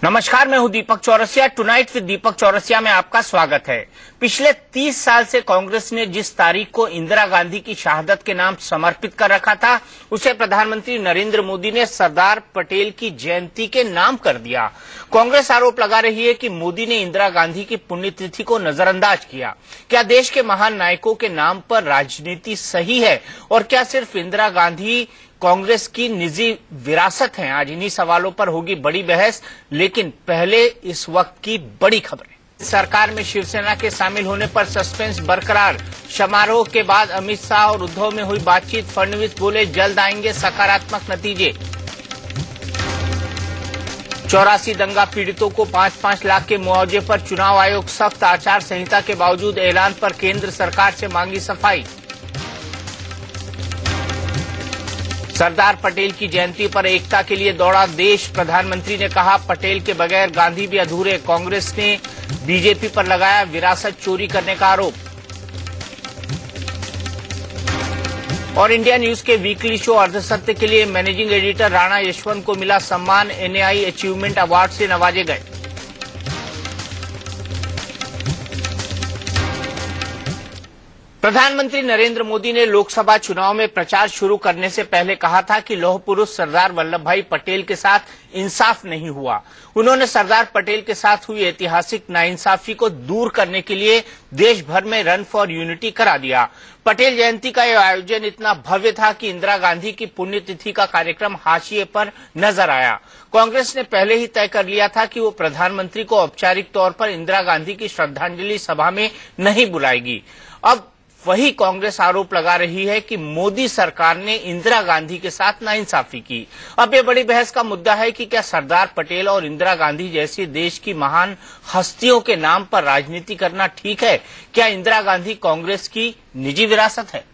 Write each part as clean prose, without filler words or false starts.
नमस्कार, मैं हूं दीपक चौरसिया। टुनाइट विद दीपक चौरसिया में आपका स्वागत है। पिछले 30 साल से कांग्रेस ने जिस तारीख को इंदिरा गांधी की शहादत के नाम समर्पित कर रखा था, उसे प्रधानमंत्री नरेंद्र मोदी ने सरदार पटेल की जयंती के नाम कर दिया। कांग्रेस आरोप लगा रही है कि मोदी ने इंदिरा गांधी की पुण्यतिथि को नजरअंदाज किया। क्या देश के महान नायकों के नाम पर राजनीति सही है और क्या सिर्फ इंदिरा गांधी कांग्रेस की निजी विरासत है? आज इन्हीं सवालों पर होगी बड़ी बहस, लेकिन पहले इस वक्त की बड़ी खबरें। सरकार में शिवसेना के शामिल होने पर सस्पेंस बरकरार। समारोह के बाद अमित शाह और उद्धव में हुई बातचीत। फडणवीस बोले जल्द आएंगे सकारात्मक नतीजे। 84 दंगा पीड़ितों को 5-5 लाख के मुआवजे पर चुनाव आयोग सख्त। आचार संहिता के बावजूद ऐलान पर केंद्र सरकार से मांगी सफाई। सरदार पटेल की जयंती पर एकता के लिए दौड़ा देश। प्रधानमंत्री ने कहा पटेल के बगैर गांधी भी अधूरे। कांग्रेस ने बीजेपी पर लगाया विरासत चोरी करने का आरोप। और इंडिया न्यूज के वीकली शो अर्धसत्य के लिए मैनेजिंग एडिटर राणा यशवंत को मिला सम्मान। एनआई अचीवमेंट अवार्ड से नवाजे गए। प्रधानमंत्री नरेंद्र मोदी ने लोकसभा चुनाव में प्रचार शुरू करने से पहले कहा था कि लौह पुरुष सरदार वल्लभ भाई पटेल के साथ इंसाफ नहीं हुआ। उन्होंने सरदार पटेल के साथ हुई ऐतिहासिक नाइंसाफी को दूर करने के लिए देश भर में रन फॉर यूनिटी करा दिया। पटेल जयंती का यह आयोजन इतना भव्य था कि इंदिरा गांधी की पुण्यतिथि का कार्यक्रम हाशिए पर नजर आया। कांग्रेस ने पहले ही तय कर लिया था कि वो प्रधानमंत्री को औपचारिक तौर पर इंदिरा गांधी की श्रद्धांजलि सभा में नहीं बुलाएगी। अब वही कांग्रेस आरोप लगा रही है कि मोदी सरकार ने इंदिरा गांधी के साथ नाइंसाफी की। अब ये बड़ी बहस का मुद्दा है कि क्या सरदार पटेल और इंदिरा गांधी जैसी देश की महान हस्तियों के नाम पर राजनीति करना ठीक है? क्या इंदिरा गांधी कांग्रेस की निजी विरासत है?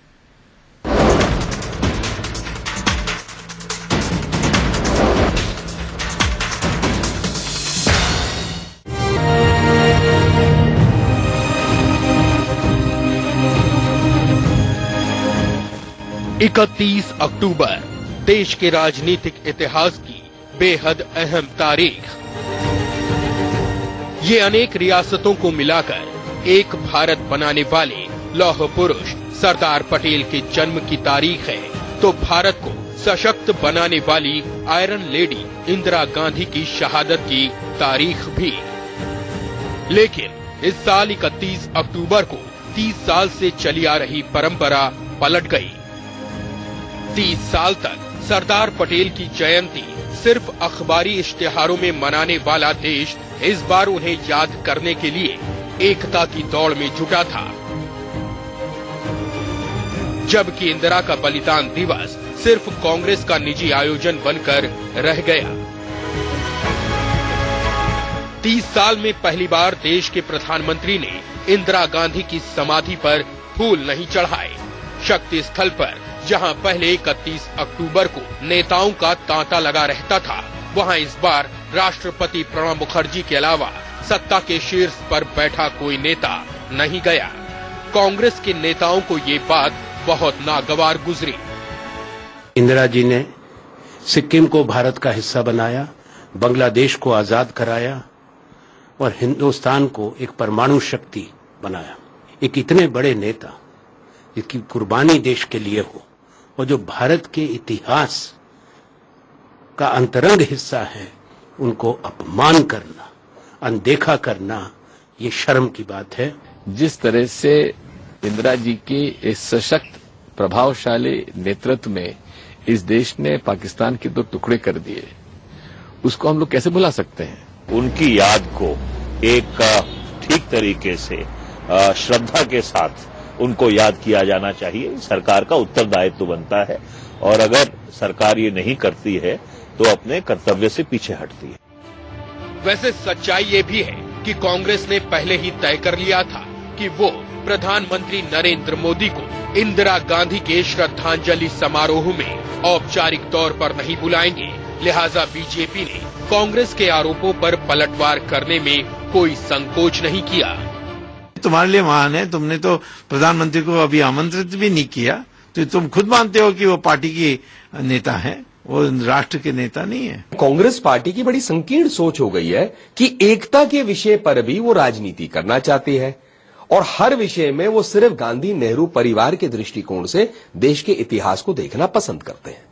इकतीस अक्टूबर देश के राजनीतिक इतिहास की बेहद अहम तारीख। ये अनेक रियासतों को मिलाकर एक भारत बनाने वाले लौह पुरुष सरदार पटेल के जन्म की तारीख है, तो भारत को सशक्त बनाने वाली आयरन लेडी इंदिरा गांधी की शहादत की तारीख भी। लेकिन इस साल 31 अक्टूबर को 30 साल से चली आ रही परंपरा पलट गई। 30 साल तक सरदार पटेल की जयंती सिर्फ अखबारी इश्तिहारों में मनाने वाला देश इस बार उन्हें याद करने के लिए एकता की दौड़ में जुटा था, जबकि इंदिरा का बलिदान दिवस सिर्फ कांग्रेस का निजी आयोजन बनकर रह गया। 30 साल में पहली बार देश के प्रधानमंत्री ने इंदिरा गांधी की समाधि पर फूल नहीं चढ़ाए। शक्ति स्थल पर जहां पहले 31 अक्टूबर को नेताओं का तांता लगा रहता था, वहां इस बार राष्ट्रपति प्रणब मुखर्जी के अलावा सत्ता के शीर्ष पर बैठा कोई नेता नहीं गया। कांग्रेस के नेताओं को ये बात बहुत नागवार गुजरी। इंदिरा जी ने सिक्किम को भारत का हिस्सा बनाया, बांग्लादेश को आजाद कराया और हिंदुस्तान को एक परमाणु शक्ति बनाया। एक इतने बड़े नेता जिसकी कुर्बानी देश के लिए हो और जो भारत के इतिहास का अंतरंग हिस्सा है, उनको अपमान करना, अनदेखा करना, ये शर्म की बात है। जिस तरह से इंदिरा जी के इस सशक्त प्रभावशाली नेतृत्व में इस देश ने पाकिस्तान के 2 टुकड़े कर दिए, उसको हम लोग कैसे भुला सकते हैं? उनकी याद को एक ठीक तरीके से श्रद्धा के साथ उनको याद किया जाना चाहिए। सरकार का उत्तरदायित्व बनता है और अगर सरकार ये नहीं करती है तो अपने कर्तव्य से पीछे हटती है। वैसे सच्चाई ये भी है कि कांग्रेस ने पहले ही तय कर लिया था कि वो प्रधानमंत्री नरेंद्र मोदी को इंदिरा गांधी के श्रद्धांजलि समारोह में औपचारिक तौर पर नहीं बुलाएंगे। लिहाजा बीजेपी ने कांग्रेस के आरोपों पर पलटवार करने में कोई संकोच नहीं किया। तुम्हारे लिए महान है, तुमने तो प्रधानमंत्री को अभी आमंत्रित भी नहीं किया, तो तुम खुद मानते हो कि वो पार्टी की नेता है, वो राष्ट्र के नेता नहीं है। कांग्रेस पार्टी की बड़ी संकीर्ण सोच हो गई है कि एकता के विषय पर भी वो राजनीति करना चाहती है और हर विषय में वो सिर्फ गांधी नेहरू परिवार के दृष्टिकोण से देश के इतिहास को देखना पसंद करते हैं।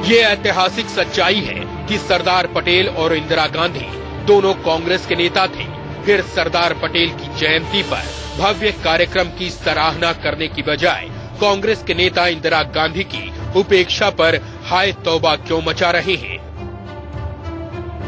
ये ऐतिहासिक सच्चाई है कि सरदार पटेल और इंदिरा गांधी दोनों कांग्रेस के नेता थे। फिर सरदार पटेल की जयंती पर भव्य कार्यक्रम की सराहना करने की बजाय कांग्रेस के नेता इंदिरा गांधी की उपेक्षा पर हाय तौबा क्यों मचा रहे हैं।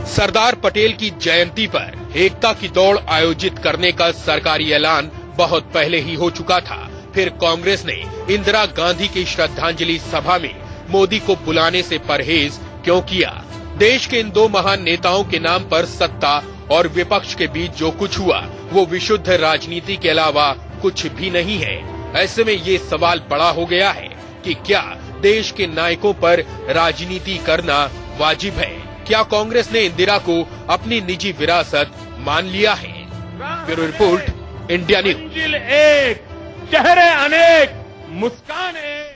सरदार पटेल की जयंती पर एकता की दौड़ आयोजित करने का सरकारी ऐलान बहुत पहले ही हो चुका था। फिर कांग्रेस ने इंदिरा गांधी की श्रद्धांजलि सभा में मोदी को बुलाने से परहेज क्यों किया। देश के इन दो महान नेताओं के नाम पर सत्ता और विपक्ष के बीच जो कुछ हुआ वो विशुद्ध राजनीति के अलावा कुछ भी नहीं है। ऐसे में ये सवाल बड़ा हो गया है कि क्या देश के नायकों पर राजनीति करना वाजिब है। क्या कांग्रेस ने इंदिरा को अपनी निजी विरासत मान लिया है। Bureau report, India news. एक, चेहरे अनेक, मुस्कान एक।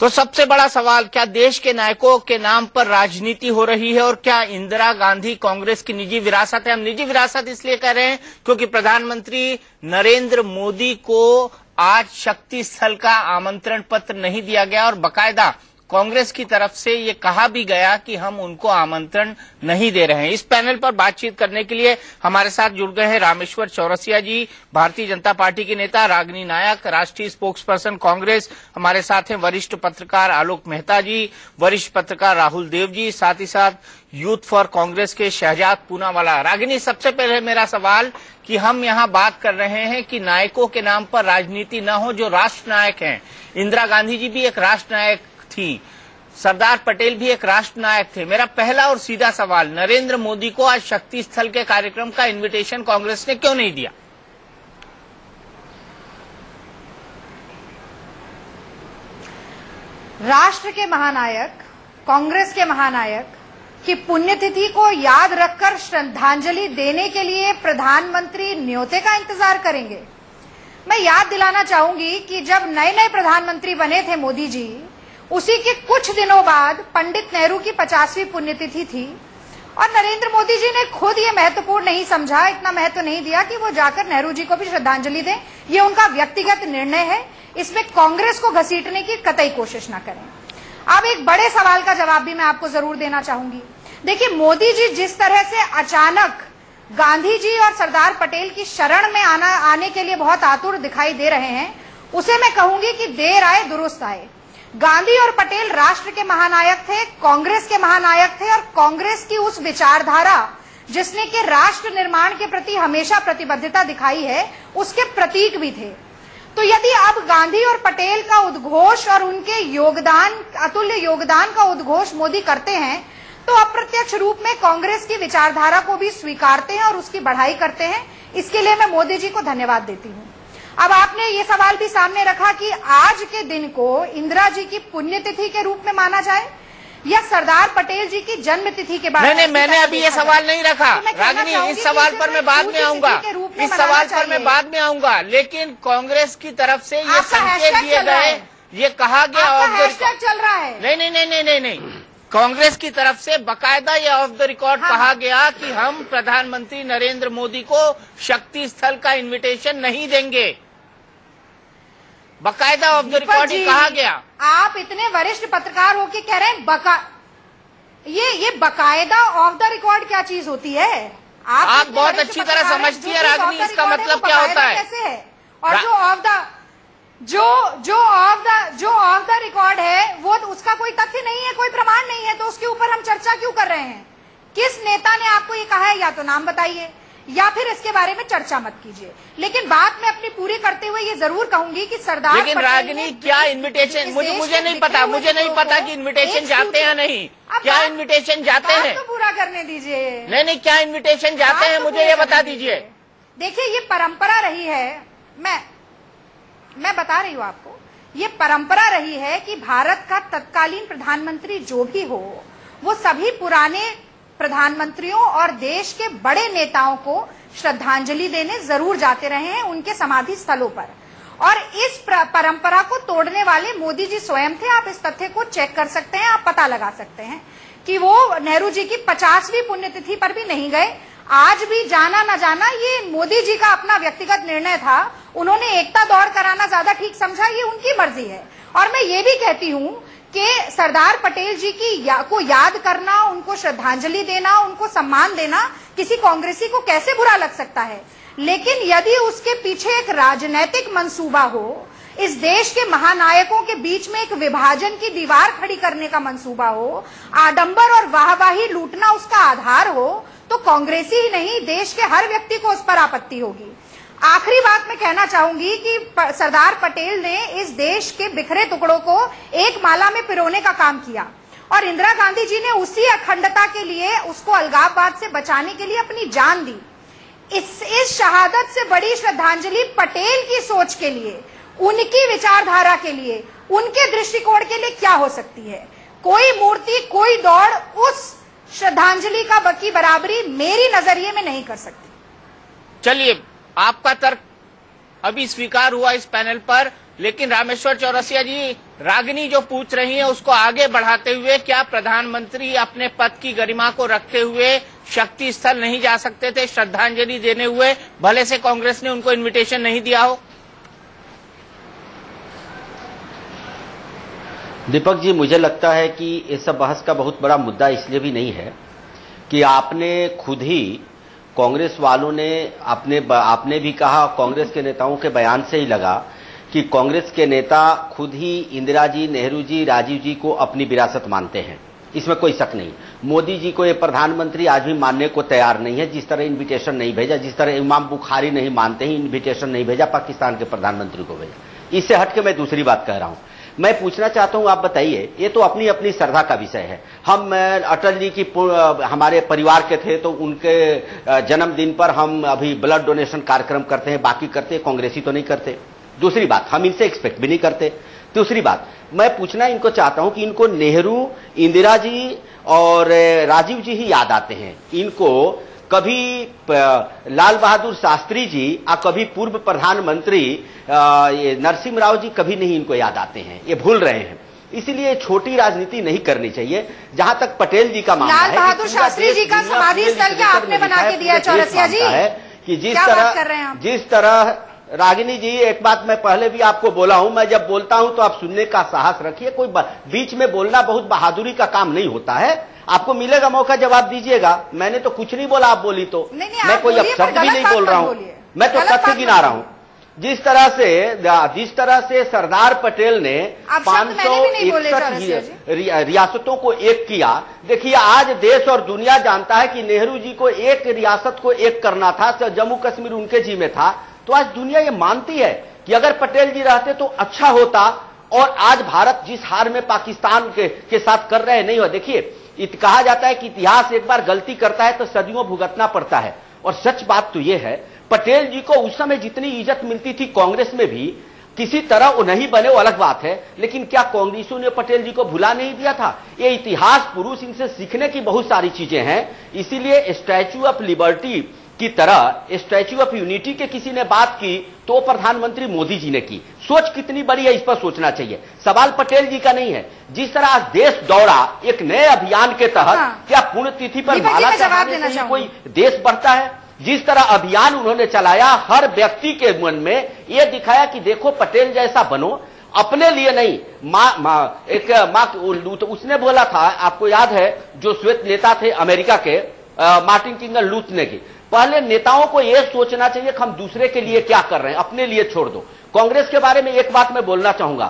तो सबसे बड़ा सवाल, क्या देश के नायकों के नाम पर राजनीति हो रही है और क्या इंदिरा गांधी कांग्रेस की निजी विरासत है। हम निजी विरासत इसलिए कह रहे हैं क्योंकि प्रधानमंत्री नरेंद्र मोदी को आज शक्ति स्थल का आमंत्रण पत्र नहीं दिया गया और बकायदा कांग्रेस की तरफ से ये कहा भी गया कि हम उनको आमंत्रण नहीं दे रहे हैं। इस पैनल पर बातचीत करने के लिए हमारे साथ जुड़ गए हैं रामेश्वर चौरसिया जी, भारतीय जनता पार्टी के नेता, रागिनी नायक, राष्ट्रीय स्पोक्स पर्सन कांग्रेस। हमारे साथ हैं वरिष्ठ पत्रकार आलोक मेहता जी, वरिष्ठ पत्रकार राहुल देव जी, साथ ही साथ यूथ फॉर कांग्रेस के शहजाद पूनावाला। रागिनी, सबसे पहले मेरा सवाल कि हम यहाँ बात कर रहे हैं कि नायकों के नाम पर राजनीति न हो जो राष्ट्र नायक हैं। इंदिरा गांधी जी भी एक राष्ट्र नायक थी, सरदार पटेल भी एक राष्ट्र नायक थे। मेरा पहला और सीधा सवाल, नरेंद्र मोदी को आज शक्ति स्थल के कार्यक्रम का इनविटेशन कांग्रेस ने क्यों नहीं दिया। राष्ट्र के महानायक, कांग्रेस के महानायक की पुण्यतिथि को याद रखकर श्रद्धांजलि देने के लिए प्रधानमंत्री न्योते का इंतजार करेंगे। मैं याद दिलाना चाहूंगी कि जब नए नए प्रधानमंत्री बने थे मोदी जी, उसी के कुछ दिनों बाद पंडित नेहरू की 50वीं पुण्यतिथि थी और नरेंद्र मोदी जी ने खुद ये महत्वपूर्ण नहीं समझा, इतना महत्व नहीं दिया कि वो जाकर नेहरू जी को भी श्रद्धांजलि दें। ये उनका व्यक्तिगत निर्णय है, इसमें कांग्रेस को घसीटने की कतई कोशिश न करें। अब एक बड़े सवाल का जवाब भी मैं आपको जरूर देना चाहूंगी। देखिए, मोदी जी जिस तरह से अचानक गांधी जी और सरदार पटेल की शरण में आने के लिए बहुत आतुर दिखाई दे रहे हैं, उसे मैं कहूंगी कि देर आए दुरुस्त आए। गांधी और पटेल राष्ट्र के महानायक थे, कांग्रेस के महानायक थे और कांग्रेस की उस विचारधारा जिसने कि राष्ट्र निर्माण के प्रति हमेशा प्रतिबद्धता दिखाई है, उसके प्रतीक भी थे। तो यदि अब गांधी और पटेल का उद्घोष और उनके योगदान, अतुल्य योगदान का उद्घोष मोदी करते हैं, तो अप्रत्यक्ष रूप में कांग्रेस की विचारधारा को भी स्वीकारते हैं और उसकी बढ़ाई करते हैं। इसके लिए मैं मोदी जी को धन्यवाद देती हूँ। अब आपने ये सवाल भी सामने रखा कि आज के दिन को इंदिरा जी की पुण्यतिथि के रूप में माना जाए या सरदार पटेल जी की जन्म तिथि के बाद। नहीं, मैंने अभी ये सवाल नहीं रखा। रागिनी, इस सवाल पर मैं बाद में आऊंगा, इस सवाल पर मैं बाद में आऊंगा। लेकिन कांग्रेस की तरफ से ये संकेत दिए गए, ये कहा गया ऑफ द रिकॉर्ड चल रहा है। नहीं, कांग्रेस की तरफ से बकायदा ये ऑफ द रिकॉर्ड कहा गया कि हम प्रधानमंत्री नरेंद्र मोदी को शक्ति स्थल का इन्विटेशन नहीं देंगे। बकायदा ऑफ द रिकॉर्ड ही कहा गया। आप इतने वरिष्ठ पत्रकार होके कह रहे हैं ये बकायदा ऑफ द रिकॉर्ड क्या चीज होती है? आप बहुत अच्छी तरह समझती है रागिनी, इसका मतलब क्या होता है? कैसे है? और जो ऑफ द रिकॉर्ड है वो उसका कोई तथ्य नहीं है, कोई प्रमाण नहीं है, तो उसके ऊपर हम चर्चा क्यों कर रहे हैं? किस नेता ने आपको ये कहा है? या तो नाम बताइए या फिर इसके बारे में चर्चा मत कीजिए। लेकिन बात मैं अपनी पूरी करते हुए ये जरूर कहूंगी कि सरदार, लेकिन रागिनी, क्या इन्विटेशन, मुझे नहीं पता कि इन्विटेशन जाते हैं नहीं। क्या इन्विटेशन जाते हैं? तो पूरा करने दीजिए। नहीं, क्या इन्विटेशन जाते हैं, मुझे ये बता दीजिए। देखिए, ये परंपरा रही है, मैं बता रही हूँ आपको, ये परंपरा रही है कि भारत का तत्कालीन प्रधानमंत्री जो भी हो, वो सभी पुराने प्रधानमंत्रियों और देश के बड़े नेताओं को श्रद्धांजलि देने जरूर जाते रहे हैं उनके समाधि स्थलों पर। और इस परंपरा को तोड़ने वाले मोदी जी स्वयं थे। आप इस तथ्य को चेक कर सकते हैं, आप पता लगा सकते हैं कि वो नेहरू जी की 50वीं पुण्यतिथि पर भी नहीं गए। आज भी जाना न जाना ये मोदी जी का अपना व्यक्तिगत निर्णय था। उन्होंने एकता दौड़ कराना ज्यादा ठीक समझा, ये उनकी मर्जी है। और मैं ये भी कहती हूं कि सरदार पटेल जी को याद करना, उनको श्रद्धांजलि देना, उनको सम्मान देना किसी कांग्रेसी को कैसे बुरा लग सकता है। लेकिन यदि उसके पीछे एक राजनीतिक मंसूबा हो, इस देश के महानायकों के बीच में एक विभाजन की दीवार खड़ी करने का मंसूबा हो, आडंबर और वाहवाही लूटना उसका आधार हो, तो कांग्रेसी ही नहीं देश के हर व्यक्ति को उस पर आपत्ति होगी। आखिरी बात मैं कहना चाहूंगी कि सरदार पटेल ने इस देश के बिखरे टुकड़ों को एक माला में पिरोने का काम किया और इंदिरा गांधी जी ने उसी अखंडता के लिए, उसको अलगाववाद से बचाने के लिए अपनी जान दी। इस शहादत से बड़ी श्रद्धांजलि पटेल की सोच के लिए, उनकी विचारधारा के लिए, उनके दृष्टिकोण के लिए क्या हो सकती है। कोई मूर्ति, कोई दौड़ उस श्रद्धांजलि की बराबरी मेरी नजरिए में नहीं कर सकती। चलिए, आपका तर्क अभी स्वीकार हुआ इस पैनल पर, लेकिन रामेश्वर चौरसिया जी, रागिनी जो पूछ रही है उसको आगे बढ़ाते हुए, क्या प्रधानमंत्री अपने पद की गरिमा को रखते हुए शक्ति स्थल नहीं जा सकते थे श्रद्धांजलि देने हुए, भले से कांग्रेस ने उनको इनविटेशन नहीं दिया हो? दीपक जी, मुझे लगता है कि इस सब बहस का बहुत बड़ा मुद्दा इसलिए भी नहीं है कि आपने खुद ही, कांग्रेस वालों ने आपने भी कहा, कांग्रेस के नेताओं के बयान से ही लगा कि कांग्रेस के नेता खुद ही इंदिरा जी, नेहरू जी, राजीव जी को अपनी विरासत मानते हैं। इसमें कोई शक नहीं। मोदी जी को ये प्रधानमंत्री आज भी मानने को तैयार नहीं है। जिस तरह इन्विटेशन नहीं भेजा, जिस तरह इमाम बुखारी नहीं मानते ही इन्विटेशन नहीं भेजा, पाकिस्तान के प्रधानमंत्री को भेजा। इससे हटके मैं दूसरी बात कह रहा हूं। मैं पूछना चाहता हूं, आप बताइए, ये तो अपनी अपनी श्रद्धा का विषय है। हम अटल जी की हमारे परिवार के थे तो उनके जन्मदिन पर हम अभी ब्लड डोनेशन कार्यक्रम करते हैं, बाकी करते हैं, कांग्रेसी तो नहीं करते। दूसरी बात, हम इनसे एक्सपेक्ट भी नहीं करते। दूसरी बात, मैं पूछना इनको चाहता हूं कि इनको नेहरू, इंदिरा जी और राजीव जी ही याद आते हैं। इनको कभी लाल बहादुर शास्त्री जी और कभी पूर्व प्रधानमंत्री नरसिम्हा राव जी कभी नहीं इनको याद आते हैं। ये भूल रहे हैं। इसलिए छोटी राजनीति नहीं करनी चाहिए। जहां तक पटेल जी का मामला है, लाल बहादुर शास्त्री जी का समाधि स्थल क्या आपने बना के दिया चौरसिया जी? कि जिस तरह रागिनी जी, एक बात मैं पहले भी आपको बोला हूं, मैं जब बोलता हूं तो आप सुनने का साहस रखिए। कोई बीच में बोलना बहुत बहादुरी का काम नहीं होता है। आपको मिलेगा मौका, जवाब दीजिएगा। मैंने तो कुछ नहीं बोला, आप बोली तो मैं कोई अब शब्द भी नहीं बोल रहा हूं, मैं तो तथ्य गिना रहा हूं। जिस तरह से सरदार पटेल ने 561 रियासतों को एक किया। देखिए, आज देश और दुनिया जानता है कि नेहरू जी को एक रियासत को एक करना था, तो जम्मू कश्मीर उनके जी में था। तो आज दुनिया ये मानती है कि अगर पटेल जी रहते तो अच्छा होता। और आज भारत जिस हार में पाकिस्तान के साथ कर रहे नहीं हो। देखिए, कहा जाता है कि इतिहास एक बार गलती करता है तो सदियों भुगतना पड़ता है। और सच बात तो यह है, पटेल जी को उस समय जितनी इज्जत मिलती थी कांग्रेस में भी, किसी तरह वो नहीं बने वो अलग बात है, लेकिन क्या कांग्रेसियों ने पटेल जी को भुला नहीं दिया था? ये इतिहास पुरुष, इनसे सीखने की बहुत सारी चीजें हैं। इसीलिए स्टैच्यू ऑफ लिबर्टी की तरह स्टैच्यू ऑफ यूनिटी के किसी ने बात की तो प्रधानमंत्री मोदी जी ने की। सोच कितनी बड़ी है, इस पर सोचना चाहिए। सवाल पटेल जी का नहीं है। जिस तरह आज देश दौड़ा एक नए अभियान के तहत, क्या पुण्यतिथि पर माला चढ़ाने से कोई देश बढ़ता है? जिस तरह अभियान उन्होंने चलाया, हर व्यक्ति के मन में यह दिखाया कि देखो पटेल जैसा बनो, अपने लिए नहीं। तो उसने बोला था, आपको याद है, जो श्वेत नेता थे अमेरिका के, मार्टिन किंगर लूथ ने की। पहले नेताओं को यह सोचना चाहिए कि हम दूसरे के लिए क्या कर रहे हैं, अपने लिए छोड़ दो। कांग्रेस के बारे में एक बात मैं बोलना चाहूंगा।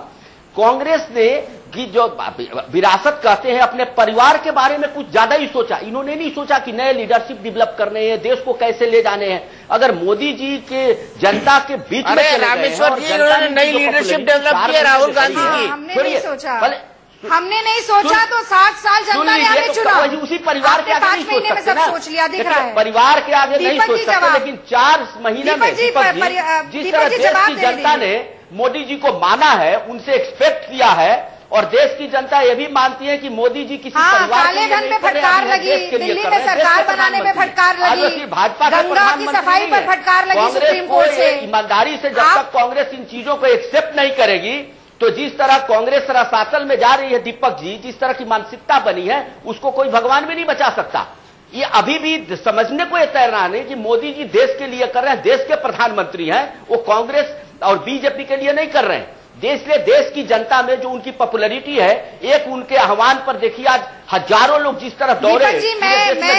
कांग्रेस ने कि जो विरासत कहते हैं, अपने परिवार के बारे में कुछ ज्यादा ही सोचा। इन्होंने नहीं सोचा कि नए लीडरशिप डेवलप करने हैं, देश को कैसे ले जाने हैं। अगर मोदी जी के जनता के बीच में रामेश्वर जी उन्होंने नई लीडरशिप डेवलप की, राहुल गांधी की। हमने नहीं सोचा तो 60 साल जनता ने हमें चुना। उसी परिवार के आगे नहीं सोच सकते ना। सोच लिया, दिख रहा है। परिवार के आगे नहीं सोच सकते, लेकिन 4 महीने में जिस तरह देश की जनता ने मोदी जी को माना है, उनसे एक्सपेक्ट किया है और देश की जनता ये भी मानती है कि मोदी जी किसी परिवार काले धन पे फटकार लगी, दिल्ली में सरकार बनाने में फटकार लगी, भाजपा गंगा की सफाई पर फटकार लगी सुप्रीम कोर्ट से। ईमानदारी से जब तक कांग्रेस इन चीजों को एक्सेप्ट नहीं करेगी, तो जिस तरह कांग्रेस रसातल में जा रही है दीपक जी, जिस तरह की मानसिकता बनी है, उसको कोई भगवान भी नहीं बचा सकता। ये अभी भी समझने को ये तैयार नहीं कि मोदी जी देश के लिए कर रहे हैं, देश के प्रधानमंत्री हैं, वो कांग्रेस और बीजेपी के लिए नहीं कर रहे हैं। देश की जनता में जो उनकी पॉपुलैरिटी है, एक उनके आह्वान पर देखिए आज हजारों लोग जिस तरह दौड़े,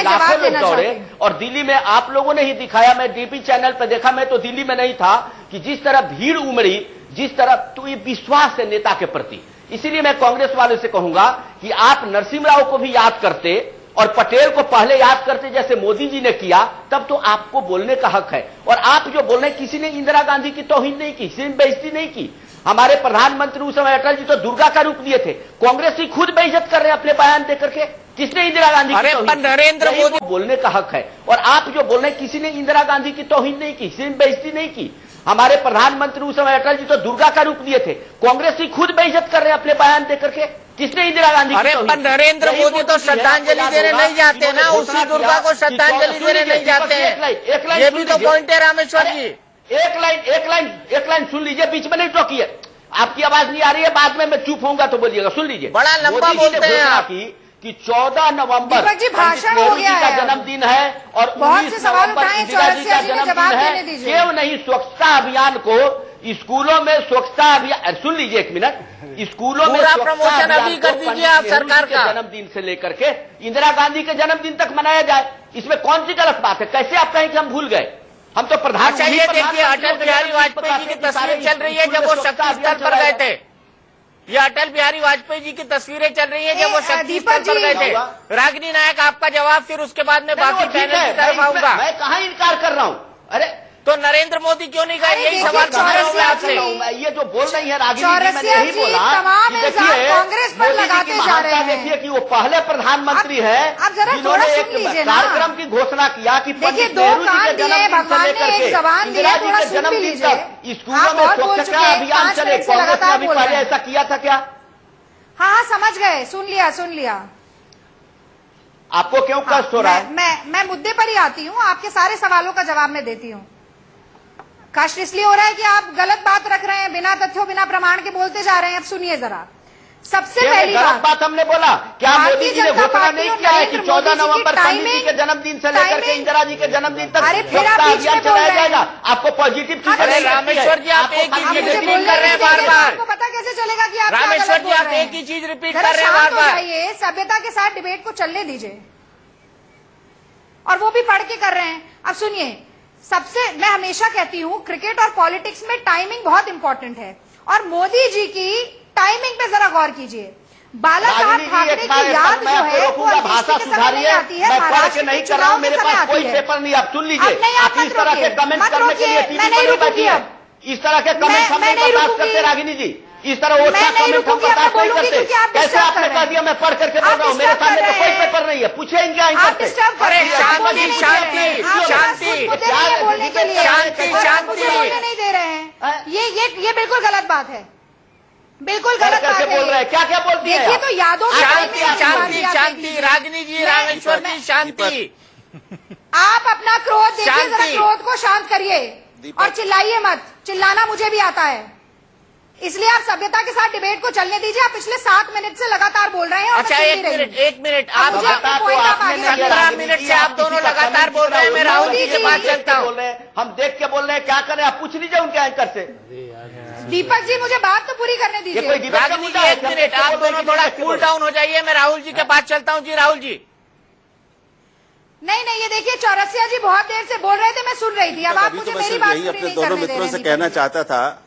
लाखों लोग दौड़े, और दिल्ली में आप लोगों ने ही दिखाया, मैं डीपी चैनल पर देखा, मैं तो दिल्ली में नहीं था, कि जिस तरह भीड़ उमड़ी, जिस तरह, तो ये विश्वास है नेता के प्रति। इसीलिए मैं कांग्रेस वालों से कहूंगा कि आप नरसिम्हा राव को भी याद करते और पटेल को पहले याद करते जैसे मोदी जी ने किया, तब तो आपको बोलने का हक है। और आप जो बोल रहे हैं, किसी ने इंदिरा गांधी की तौहीन नहीं की, किसी ने बेइज्जती नहीं की। हमारे प्रधानमंत्री उस समय अटल जी तो दुर्गा का रूप लिए थे, कांग्रेस ही खुद बेइज्जत कर रहे हैं अपने बयान देकर के। किसने इंदिरा गांधी की तौहीन? नरेंद्र मोदी बोलने का हक है। और आप जो बोल रहे हैं, किसी ने इंदिरा गांधी की तौहीन नहीं की, किसी ने बेइज्जती नहीं की। हमारे प्रधानमंत्री उस समय अटल जी तो दुर्गा का रूप लिए थे, कांग्रेस ही खुद बेइज्जत कर रहे हैं अपने बयान देकर के। किसने इंदिरा गांधी? अरे पर नरेंद्र मोदी तो श्रद्धांजलि देने नहीं जाते ना, उसी दुर्गा को श्रद्धांजलि देने नहीं जाते हैं। ये भी तो पॉइंट है रामेश्वर जी। एक लाइन सुन लीजिए, बीच में नहीं टोकिए। आपकी आवाज नहीं आ रही है, बाद में मैं चुप होऊंगा तो बोलिएगा। सुन लीजिए, बड़ा लंबा बोलते हैं आप कि 14 नवंबर भाषण हो गया का जन्मदिन है और 19 नवंबर इंदिरा जी का जन्मदिन है। क्यों नहीं स्वच्छता अभियान को स्कूलों में स्वच्छता अभियान, सुन लीजिए एक मिनट, स्कूलों में प्रमोशन अभी कर दीजिए आप सरकार का। जन्मदिन से लेकर के इंदिरा गांधी के जन्मदिन तक मनाया जाए, इसमें कौन सी गलत बात है? कैसे आप कहें कि हम भूल गए? हम तो प्रधानमंत्री। ये देखिए, अटल बिहारी वाजपेयी जी की तस्वीर चल रही है जब वो शक्ति स्थल पर गए थे। ये अटल बिहारी वाजपेयी जी की तस्वीरें चल रही है जब वो शक्ति स्थल पर गए थे। रागिनी नायक, आपका जवाब, फिर उसके बाद में बाकी पैनल की तरफ आऊंगा। मैं कहाँ इनकार कर रहा हूँ? अरे तो नरेंद्र मोदी क्यों नहीं गए? यही सवाल पूछ रहा हूं मैं आपसे। ये जो बोल रही है रागिनी जी, मैंने यही बोला कि देखिए कांग्रेस पर लगाते जा रहे हैं। देखिए कि वो पहले प्रधानमंत्री है जिन्होंने एक कार्यक्रम की घोषणा किया कि पंडित नेहरू जी के जन्मदिन से लेकर के इंदिरा जी के जन्मदिन तक स्कूलों में स्वच्छता अभियान चले। कांग्रेस ने अभी पहले ऐसा किया था क्या? हाँ, समझ गए, सुन लिया। आपको क्यों कष्ट हो रहा है? मैं मुद्दे पर ही आती हूँ, आपके सारे सवालों का जवाब मैं देती हूँ। कष्ट इसलिए हो रहा है कि आप गलत बात रख रहे हैं, बिना तथ्यों बिना प्रमाण के बोलते जा रहे हैं। अब सुनिए जरा, सबसे पहली बात हमने बोला, क्या मोदी जी ने घोषणा नहीं किया है कि 14 नवंबर पंडित जी के जन्मदिन से लेकर के इंदिरा जी के जन्मदिन तक स्वच्छता अभियान चलाया जाएगा? आपको पॉजिटिव चीजें। रामेश्वर जी, आप एक ही चीज रिपीट कर रहे हैं बार-बार। आपको पता कैसे चलेगा कि आप रामेश्वर जी, आप एक ही चीज रिपीट कर रहे हैं बार-बार। सभ्यता के साथ डिबेट को चलने दीजिए, और वो भी पढ़ के कर रहे हैं। अब सुनिए, मैं हमेशा कहती हूं क्रिकेट और पॉलिटिक्स में टाइमिंग बहुत इंपॉर्टेंट है, और मोदी जी की टाइमिंग पे जरा गौर कीजिए। बाला साहब ठाकरे की याद जो है वो भाषा सुधारिए। मैं पढ़ के नहीं कर रहा हूं, मेरे पास कोई पेपर नहीं। आप सुन लीजिए, आप इस तरह के कमेंट करने के लिए टीवी पर नहीं बैठिए। इस तरह के कमेंट हम नहीं बर्दाश्त करते रागिनी जी। इस तरह वो अच्छा कमेंट हम बर्दाश्त नहीं करते। कैसे आपने कह दिया मैं पढ़ करके बोल रहा हूँ? मेरे सामने तो कोई पेपर नहीं है, पूछे इनके एंकर से। अरे शांति शांति शांति बोलने के लिए बोलने नहीं दे रहे हैं। ये बिल्कुल गलत बात है, बिल्कुल गलत बात है। बोल रहे हैं, क्या क्या बोलती है? देखिए तो यादों शांति शांति शांति रागिनी जी, रामेश्वर जी, शांति। आप अपना क्रोध देखिए, जरा क्रोध को शांत करिए और चिल्लाइए मत। चिल्लाना मुझे भी आता है, इसलिए आप सभ्यता के साथ डिबेट को चलने दीजिए। आप पिछले 7 मिनट से लगातार बोल रहे हैं। अच्छा, एक मिनट आप 17 मिनट से आप दोनों लगातार बोल रहे हैं। मैं राहुल जी के पास चलता हूँ। हम देख के बोल रहे हैं, क्या करें? आप पूछ लीजिए उनके एंकर से। दीपक जी, मुझे बात तो पूरी करने दीजिए। रागिनी जी, 1 मिनट, आप दोनों थोड़ा कूल डाउन हो जाइए। मैं राहुल जी के पास चलता हूँ। जी राहुल जी। नहीं, ये देखिए, चौरसिया जी बहुत देर से बोल रहे थे, मैं सुन रही थी। अब आप मुझे मेरी बात पूरी नहीं करने दे रहे हैं। मित्रों से कहना चाहता था,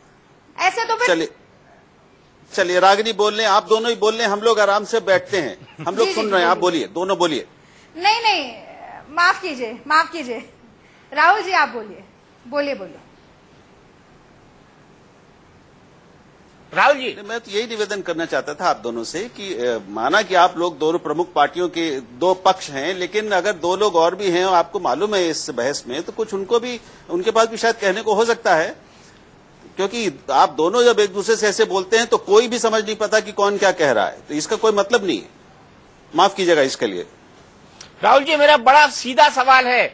ऐसे तो फिर चलिए रागिनी बोल रहे हैं, आप दोनों ही बोल रहे हैं, हम लोग आराम से बैठते हैं, हम लोग सुन रहे हैं। आप बोलिए, दोनों बोलिए। नहीं, माफ कीजिए राहुल जी, आप बोलिए। राहुल जी, मैं तो यही निवेदन करना चाहता था आप दोनों से कि माना कि आप लोग दोनों प्रमुख पार्टियों के 2 पक्ष हैं, लेकिन अगर 2 लोग और भी हैं और आपको मालूम है इस बहस में, तो कुछ उनके पास भी शायद कहने को हो सकता है, क्योंकि आप दोनों जब एक दूसरे से ऐसे बोलते हैं तो कोई भी समझ नहीं पाता कि कौन क्या कह रहा है, तो इसका कोई मतलब नहीं है। माफ कीजिएगा इसके लिए। राहुल जी, मेरा बड़ा सीधा सवाल है,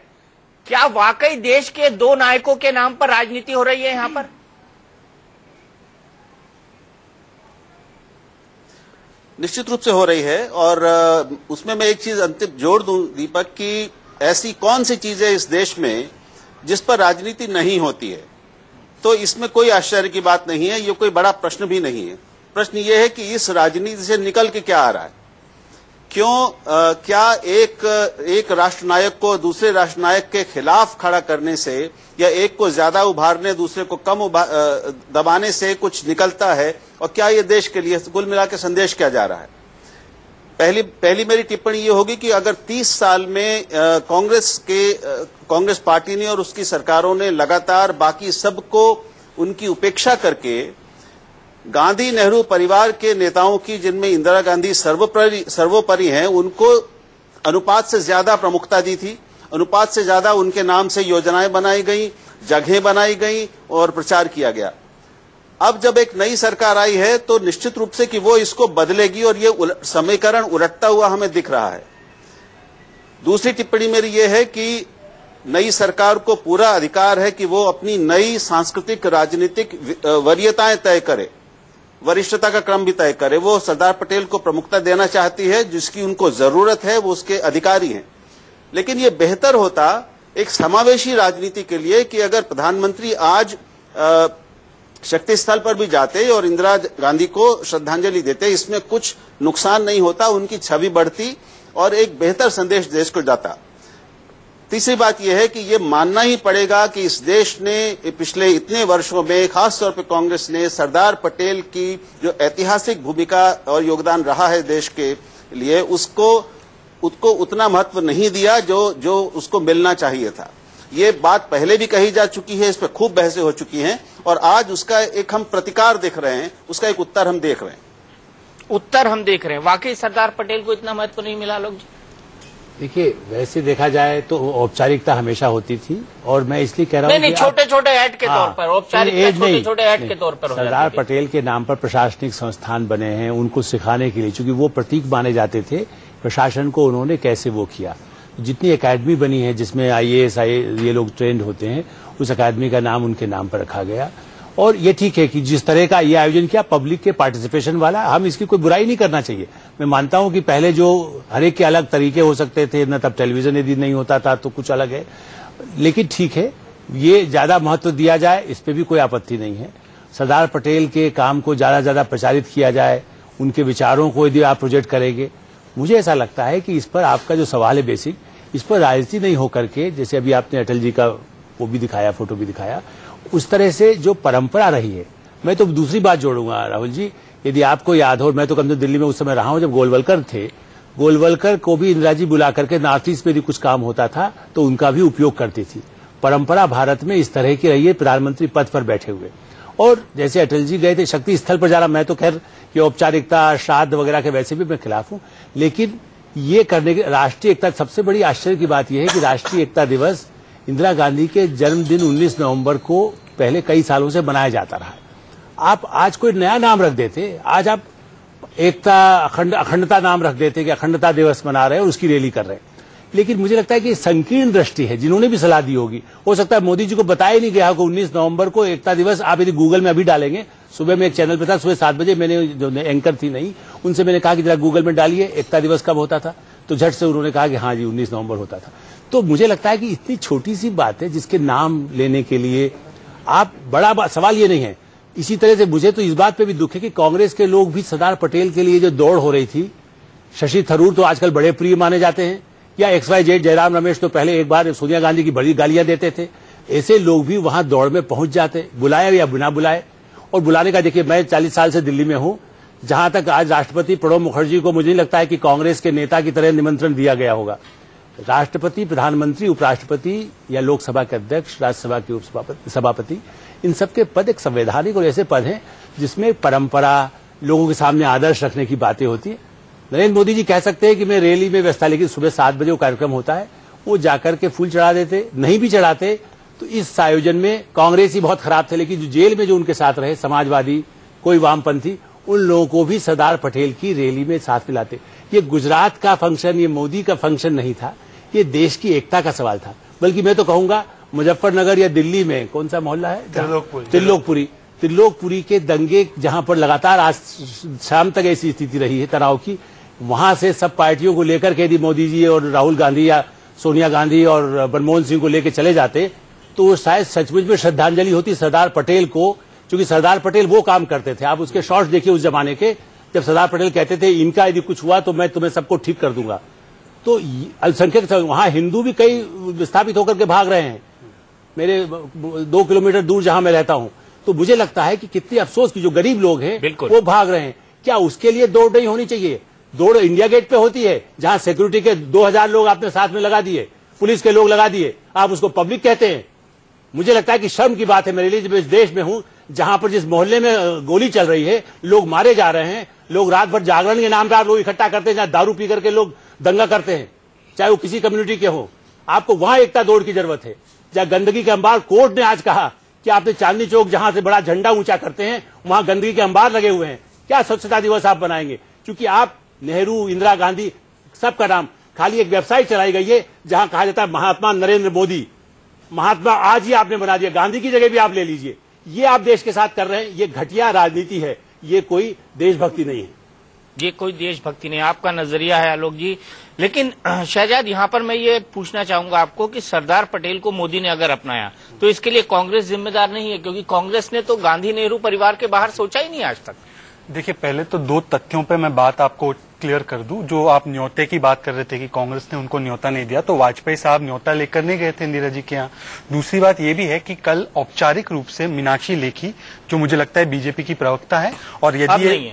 क्या वाकई देश के दो नायकों के नाम पर राजनीति हो रही है यहां पर? निश्चित रूप से हो रही है, और उसमें मैं एक चीज अंतिम जोड़ दूं दीपक, कि ऐसी कौन सी चीज है इस देश में जिस पर राजनीति नहीं होती है। तो इसमें कोई आश्चर्य की बात नहीं है, ये कोई बड़ा प्रश्न भी नहीं है। प्रश्न ये है कि इस राजनीति से निकल के क्या आ रहा है, क्या एक राष्ट्रनायक को दूसरे राष्ट्रनायक के खिलाफ खड़ा करने से या एक को ज्यादा उभारने दूसरे को कम दबाने से कुछ निकलता है, और क्या ये देश के लिए कुल मिला के संदेश क्या जा रहा है। पहली मेरी टिप्पणी ये होगी कि अगर 30 साल में कांग्रेस पार्टी ने और उसकी सरकारों ने लगातार बाकी सबको उनकी उपेक्षा करके गांधी नेहरू परिवार के नेताओं की, जिनमें इंदिरा गांधी सर्वोपरि हैं, उनको अनुपात से ज्यादा प्रमुखता दी थी, अनुपात से ज्यादा उनके नाम से योजनाएं बनाई गई, जगहें बनाई गई और प्रचार किया गया। अब जब एक नई सरकार आई है तो निश्चित रूप से कि वो इसको बदलेगी, और ये समीकरण उलटता हुआ हमें दिख रहा है। दूसरी टिप्पणी मेरी ये है कि नई सरकार को पूरा अधिकार है कि वो अपनी नई सांस्कृतिक राजनीतिक वरीयताएं तय करे, वरिष्ठता का क्रम भी तय करे। वो सरदार पटेल को प्रमुखता देना चाहती है, जिसकी उनको जरूरत है, वो उसके अधिकारी हैं। लेकिन ये बेहतर होता एक समावेशी राजनीति के लिए कि अगर प्रधानमंत्री आज शक्ति स्थल पर भी जाते और इंदिरा गांधी को श्रद्धांजलि देते, इसमें कुछ नुकसान नहीं होता, उनकी छवि बढ़ती और एक बेहतर संदेश देश को जाता। तीसरी बात यह है कि ये मानना ही पड़ेगा कि इस देश ने पिछले इतने वर्षों में, खासतौर पर कांग्रेस ने, सरदार पटेल की जो ऐतिहासिक भूमिका और योगदान रहा है देश के लिए, उसको उतना महत्व नहीं दिया जो उसको मिलना चाहिए था। ये बात पहले भी कही जा चुकी है, इस पर खूब बहसें हो चुकी हैं, और आज उसका एक हम प्रतिकार देख रहे हैं, उसका एक उत्तर हम देख रहे हैं। वाकई सरदार पटेल को इतना महत्व नहीं मिला। लोग देखिए, वैसे देखा जाए तो औपचारिकता हमेशा होती थी, और मैं इसलिए कह रहा हूँ नहीं, छोटे-छोटे ऐड के तौर पर, औपचारिकता छोटे-छोटे ऐड के तौर पर सरदार पटेल के नाम पर प्रशासनिक संस्थान बने हैं उनको सिखाने के लिए, क्योंकि वो प्रतीक माने जाते थे प्रशासन को, उन्होंने कैसे वो किया। जितनी एकेडमी बनी है जिसमें IAS ये लोग ट्रेंड होते हैं, उस एकेडमी का नाम उनके नाम पर रखा गया। और ये ठीक है कि जिस तरह का ये आयोजन किया पब्लिक के पार्टिसिपेशन वाला, हम इसकी कोई बुराई नहीं करना चाहिए। मैं मानता हूं कि पहले जो हर एक के अलग तरीके हो सकते थे, न तब टेलीविजन यदि नहीं होता था तो कुछ अलग है, लेकिन ठीक है, ये ज्यादा महत्व दिया जाए, इस पर भी कोई आपत्ति नहीं है। सरदार पटेल के काम को ज्यादा प्रचारित किया जाए, उनके विचारों को यदि आप प्रोजेक्ट करेंगे, मुझे ऐसा लगता है कि इस पर आपका जो सवाल है बेसिक, इस पर राजनीति नहीं होकर के, जैसे अभी आपने अटल जी का वो भी दिखाया, फोटो भी दिखाया, उस तरह से जो परंपरा रही है। मैं तो दूसरी बात जोड़ूंगा राहुल जी, यदि आपको याद हो, मैं तो कम से दिल्ली में उस समय रहा हूं जब गोलवलकर थे, गोलवलकर को भी इंदिरा जी बुला करके नॉर्थ ईस्ट में यदि कुछ काम होता था तो उनका भी उपयोग करती थी। परंपरा भारत में इस तरह की रही है, प्रधानमंत्री पद पर बैठे हुए। और जैसे अटल जी गए थे शक्ति स्थल पर जाना, मैं तो खैर ये औपचारिकता श्राद्ध वगैरह के वैसे भी मैं खिलाफ हूं, लेकिन ये करने के राष्ट्रीय एकता, सबसे बड़ी आश्चर्य की बात यह है कि राष्ट्रीय एकता दिवस इंदिरा गांधी के जन्मदिन 19 नवंबर को पहले कई सालों से मनाया जाता रहा है। आप आज कोई नया नाम रख देते, आज आप एकता अखंडता नाम रख देते कि अखंडता दिवस मना रहे हैं और उसकी रैली कर रहे हैं। लेकिन मुझे लगता है कि संकीर्ण दृष्टि है, जिन्होंने भी सलाह दी होगी, हो सकता है मोदी जी को बताया नहीं गया होगा 19 नवंबर को एकता दिवस। आप यदि गूगल में अभी डालेंगे, सुबह में एक चैनल पे था, सुबह 7 बजे, मैंने जो एंकर थी नहीं, उनसे मैंने कहा कि जरा गूगल में डालिए एकता दिवस कब होता था, तो झट से उन्होंने कहा कि हाँ जी 19 नवंबर होता था। तो मुझे लगता है कि इतनी छोटी सी बात है जिसके नाम लेने के लिए आप बड़ा सवाल ये नहीं है। इसी तरह से मुझे तो इस बात पे भी दुख है कि कांग्रेस के लोग भी सरदार पटेल के लिए जो दौड़ हो रही थी, शशि थरूर तो आजकल बड़े प्रिय माने जाते हैं, या XYZ जयराम रमेश तो पहले एक बार सोनिया गांधी की बड़ी गालियां देते थे, ऐसे लोग भी वहां दौड़ में पहुंच जाते, बुलाए या बिना बुलाए। और बुलाने का देखिए, मैं 40 साल से दिल्ली में हूं, जहां तक आज राष्ट्रपति प्रणब मुखर्जी को मुझे नहीं लगता है कि कांग्रेस के नेता की तरह निमंत्रण दिया गया होगा। राष्ट्रपति, प्रधानमंत्री, उपराष्ट्रपति या लोकसभा के अध्यक्ष, राज्यसभा के उपसभापति, इन सबके पद एक संवैधानिक और ऐसे पद हैं जिसमें परंपरा, लोगों के सामने आदर्श रखने की बातें होती है। नरेंद्र मोदी जी कह सकते हैं कि मैं रैली में व्यस्त था, लेकिन सुबह 7 बजे वो कार्यक्रम होता है, वो जाकर के फूल चढ़ा देते, नहीं भी चढ़ाते तो इस आयोजन में कांग्रेस ही बहुत खराब थे, लेकिन जो जेल में जो उनके साथ रहे समाजवादी, कोई वामपंथी, उन लोगों को भी सरदार पटेल की रैली में साथ मिलाते। ये गुजरात का फंक्शन, ये मोदी का फंक्शन नहीं था, ये देश की एकता का सवाल था। बल्कि मैं तो कहूंगा मुजफ्फरनगर या दिल्ली में कौन सा मोहल्ला है, त्रिलोकपुरी के दंगे जहां पर लगातार आज शाम तक ऐसी स्थिति रही है तनाव की, वहां से सब पार्टियों को लेकर के यदि मोदी जी और राहुल गांधी या सोनिया गांधी और मनमोहन सिंह को लेकर चले जाते तो शायद सचमुच में श्रद्धांजलि होती सरदार पटेल को, क्योंकि सरदार पटेल वो काम करते थे। आप उसके शॉट्स देखिए उस जमाने के, जब सरदार पटेल कहते थे इनका यदि कुछ हुआ तो मैं तुम्हें सबको ठीक कर दूंगा। तो अल्पसंख्यक वहां हिंदू भी कई विस्थापित होकर के भाग रहे हैं। मेरे 2 किलोमीटर दूर जहां मैं रहता हूं, तो मुझे लगता है कि कितनी अफसोस की जो गरीब लोग हैं वो भाग रहे हैं। क्या उसके लिए दौड़ नहीं होनी चाहिए? दौड़ इंडिया गेट पे होती है, जहां सिक्योरिटी के 2000 लोग आपने साथ में लगा दिए, पुलिस के लोग लगा दिए, आप उसको पब्लिक कहते हैं। मुझे लगता है कि शर्म की बात है मेरे लिए, जब इस देश में हूं जहां पर जिस मोहल्ले में गोली चल रही है, लोग मारे जा रहे हैं, लोग रात भर जागरण के नाम पे आप लोग इकट्ठा करते हैं, जहां दारू पी करके लोग दंगा करते हैं, चाहे वो किसी कम्युनिटी के हो। आपको वहां एकता दौड़ की जरूरत है। जहां गंदगी के अंबार, कोर्ट ने आज कहा कि आपने चांदनी चौक जहां से बड़ा झंडा ऊंचा करते हैं वहां गंदगी के अंबार लगे हुए हैं, क्या स्वच्छता दिवस आप बनाएंगे? क्योंकि आप नेहरू, इंदिरा गांधी, सबका नाम, खाली एक वेबसाइट चलाई गई है जहां कहा जाता है महात्मा नरेंद्र मोदी। महात्मा आज ही आपने बना दिया, गांधी की जगह भी आप ले लीजिए। ये आप देश के साथ कर रहे हैं, ये घटिया राजनीति है, ये कोई देशभक्ति नहीं है। ये कोई देशभक्ति नहीं, आपका नजरिया है आलोक जी। लेकिन शहजाद, यहाँ पर मैं ये पूछना चाहूंगा आपको कि सरदार पटेल को मोदी ने अगर अपनाया तो इसके लिए कांग्रेस जिम्मेदार नहीं है? क्योंकि कांग्रेस ने तो गांधी नेहरू परिवार के बाहर सोचा ही नहीं आज तक। देखिए, पहले तो 2 तथ्यों पे मैं बात आपको क्लियर कर दूं। जो आप न्योते की बात कर रहे थे कि कांग्रेस ने उनको न्योता नहीं दिया, तो वाजपेयी साहब न्योता लेकर नहीं गए थे इंदिरा जी के यहाँ। दूसरी बात ये भी है कि कल औपचारिक रूप से मीनाक्षी लेखी, जो मुझे लगता है बीजेपी की प्रवक्ता है, और यदि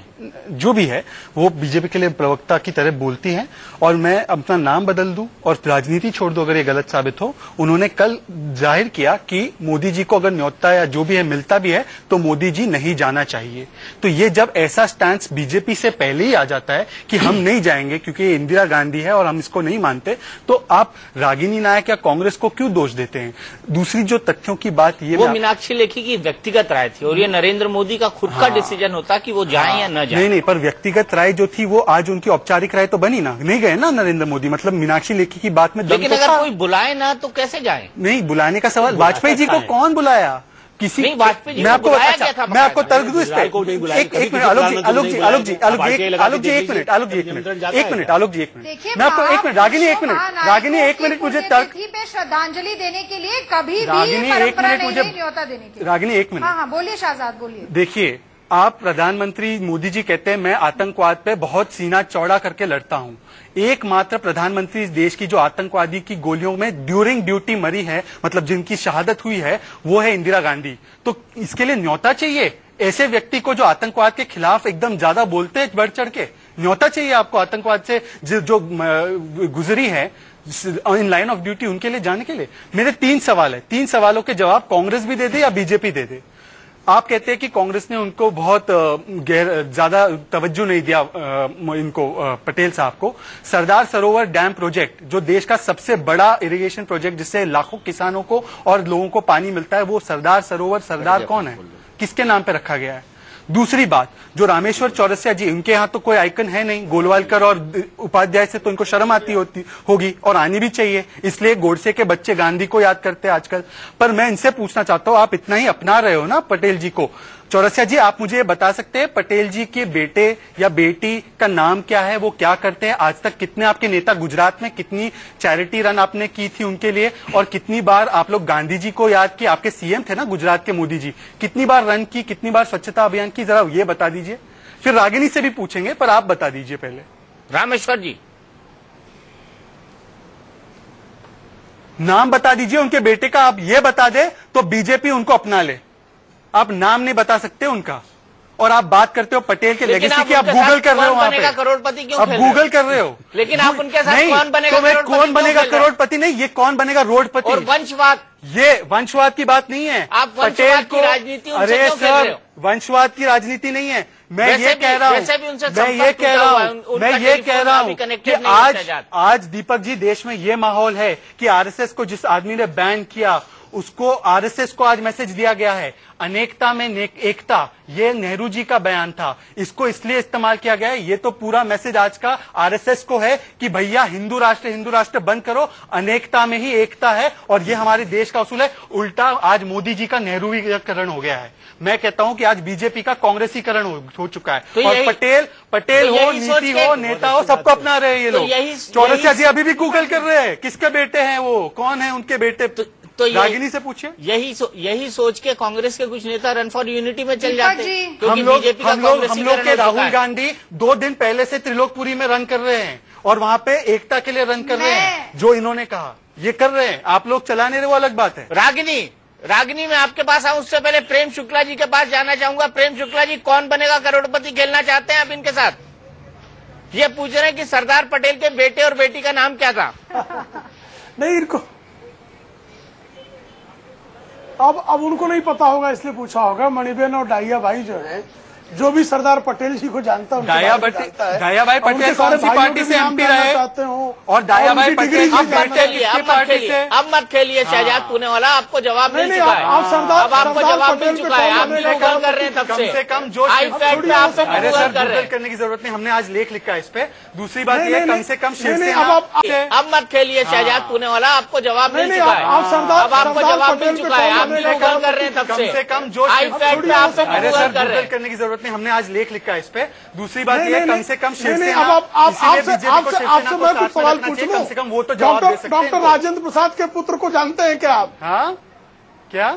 जो भी है वो बीजेपी के लिए प्रवक्ता की तरह बोलती हैं, और मैं अपना नाम बदल दूं और राजनीति छोड़ दूं अगर ये गलत साबित हो, उन्होंने कल जाहिर किया कि मोदी जी को अगर न्योता या जो भी है मिलता भी है तो मोदी जी नहीं जाना चाहिए। तो ये जब ऐसा स्टैंड बीजेपी से पहले ही आ जाता है कि हम नहीं जाएंगे क्योंकि ये इंदिरा गांधी है और हम इसको नहीं मानते, तो आप रागिनी नायक या कांग्रेस को क्यों दोष देते हैं? दूसरी जो तथ्यों की बात ये, वो मीनाक्षी लेखी की व्यक्तिगत राय थी और ये नरेंद्र मोदी का खुद का डिसीजन होता कि वो जाएं या न जाएं। नहीं, पर व्यक्तिगत राय जो थी वो आज उनकी औपचारिक राय तो बनी ना, नहीं गए ना नरेंद्र मोदी, मतलब मीनाक्षी लेखी की बात में। लेकिन अगर कोई बुलाए ना तो कैसे जाए? नहीं, बुलाने का सवाल, वाजपेयी जी को कौन बुलाया? किसी नहीं, वाजपेयी जी मैं आपको तर्क दूं इस पे। एक मिनट आलोक जी, मैं आपको एक मिनट रागिनी एक मिनट मुझे तर्क पे श्रद्धांजलि देने के लिए कभी भी परंपरा नहीं है न्योता देने की। रागिनी एक मिनट, हाँ, बोलिए शहजाद, बोलिए। देखिए, आप प्रधानमंत्री मोदी जी कहते हैं मैं आतंकवाद पे बहुत सीना चौड़ा करके लड़ता हूं। एकमात्र प्रधानमंत्री इस देश की जो आतंकवादी की गोलियों में ड्यूरिंग ड्यूटी मरी है, मतलब जिनकी शहादत हुई है, वो है इंदिरा गांधी। तो इसके लिए न्योता चाहिए ऐसे व्यक्ति को जो आतंकवाद के खिलाफ एकदम ज्यादा बोलते हैं बढ़ चढ़ के? न्योता चाहिए आपको आतंकवाद से जो गुजरी है इन लाइन ऑफ ड्यूटी, उनके लिए जाने के लिए? मेरे 3 सवाल है, 3 सवालों के जवाब कांग्रेस भी दे दे या बीजेपी दे दे। आप कहते हैं कि कांग्रेस ने उनको बहुत ज्यादा तवज्जो नहीं दिया, इनको पटेल साहब को। सरदार सरोवर डैम प्रोजेक्ट, जो देश का सबसे बड़ा इरिगेशन प्रोजेक्ट जिससे लाखों किसानों को और लोगों को पानी मिलता है, वो सरदार सरोवर, सरदार कौन है, किसके नाम पे रखा गया है? दूसरी बात, जो रामेश्वर चौरसिया जी, उनके यहाँ तो कोई आइकन है नहीं, गोलवालकर और उपाध्याय से तो इनको शर्म आती होगी और आनी भी चाहिए, इसलिए गोडसे के बच्चे गांधी को याद करते हैं आजकल। पर मैं इनसे पूछना चाहता हूँ, आप इतना ही अपना रहे हो ना पटेल जी को, चौरसिया जी आप मुझे ये बता सकते हैं पटेल जी के बेटे या बेटी का नाम क्या है, वो क्या करते हैं? आज तक कितने आपके नेता, गुजरात में कितनी चैरिटी रन आपने की थी उनके लिए, और कितनी बार आप लोग गांधी जी को याद किया? आपके सीएम थे ना गुजरात के मोदी जी, कितनी बार रन की, कितनी बार स्वच्छता अभियान की, जरा ये बता दीजिए। फिर रागिनी से भी पूछेंगे, पर आप बता दीजिए पहले। रामेश्वर जी, नाम बता दीजिए उनके बेटे का, आप ये बता दे तो बीजेपी उनको अपना ले। आप नाम नहीं बता सकते उनका, और आप बात करते हो पटेल के लेगेसी की, आप गूगल कर रहे हो वहां पे, करोड़पति क्यों? आप गूगल कर रहे हो। लेकिन आप उनके साथ कौन बनेगा करोड़पति? कौन बनेगा करोड़पति नहीं, ये कौन बनेगा रोडपति? और वंशवाद, ये वंशवाद की बात नहीं है। आप वंशवाद की राजनीति उनसे क्यों खेल रहे हो? वंशवाद की राजनीति नहीं है, मैं ये कह रहा हूँ कि आज दीपक जी, देश में ये माहौल है कि आरएसएस को जिस आदमी ने बैन किया उसको आरएसएस को आज मैसेज दिया गया है। अनेकता में एकता, ये नेहरू जी का बयान था, इसको इसलिए इस्तेमाल किया गया है। ये तो पूरा मैसेज आज का आरएसएस को है कि भैया हिंदू राष्ट्र बंद करो, अनेकता में ही एकता है और ये हमारे देश का उसूल है। उल्टा आज मोदी जी का नेहरूवीकरण हो गया है। मैं कहता हूं कि आज बीजेपी का कांग्रेसीकरण हो चुका है। तो और पटेल हो, नीति हो, नेता हो, सबको अपना रहे हैं ये लोग। चौरसिया जी अभी भी गूगल कर रहे हैं किसके बेटे हैं वो, कौन है उनके बेटे, तो रागिनी से पूछिए। यही सोच के कांग्रेस के कुछ नेता रन फॉर यूनिटी में चल जाते हैं। हम लोग के राहुल गांधी 2 दिन पहले से त्रिलोकपुरी में रन कर रहे हैं और वहां पे एकता के लिए रन कर रहे हैं। जो इन्होंने कहा ये कर रहे हैं, आप लोग चला नहीं रहे वो अलग बात है। रागिनी मैं आपके पास आऊं उससे पहले प्रेम शुक्ला जी के पास जाना चाहूंगा। प्रेम शुक्ला जी, कौन बनेगा करोड़पति खेलना चाहते हैं आप इनके साथ? ये पूछ रहे हैं कि सरदार पटेल के बेटे और बेटी का नाम क्या था? नहीं, इनको अब उनको नहीं पता होगा इसलिए पूछा होगा। मणिबेन और डाहिया भाई जो है, जो भी सरदार पटेल जी को जानता है, डाहिया भाई पटेल कौन सी पार्टी से एमपी रहे और डाहिया भाई पटेल अब मत खेलिए शहजाद पुनेवाला, आपको जवाब मिल चुका है। अब आपको जवाब मिल चुका है, आप गूगल कर रहे हैं तब से। कम से कम जो अरे सर गूगल करने की जरूरत नहीं, हमने आज लेख लिखा है इस पे। दूसरी बात ये, कम से कम शिवसेना। अब मत खेलिए शहजाद पुनेवाला, आपको जवाब मिल चुका है। अब आपको जवाब मिल चुका है, आप गूगल कर रहे हैं तब से। कम से कम जो अरे सर गूगल करने की जरूरत नहीं, हमने आज लेख लिखा है इस पे। दूसरी बात ये, कम से कम शिवसेना, आपसे मैं कुछ सवाल पूछ लूं, कम से कम वो तो जवाब दे सकते हैं। डॉक्टर राजेंद्र प्रसाद के पुत्र को जानते हैं क्या आप? हाँ, क्या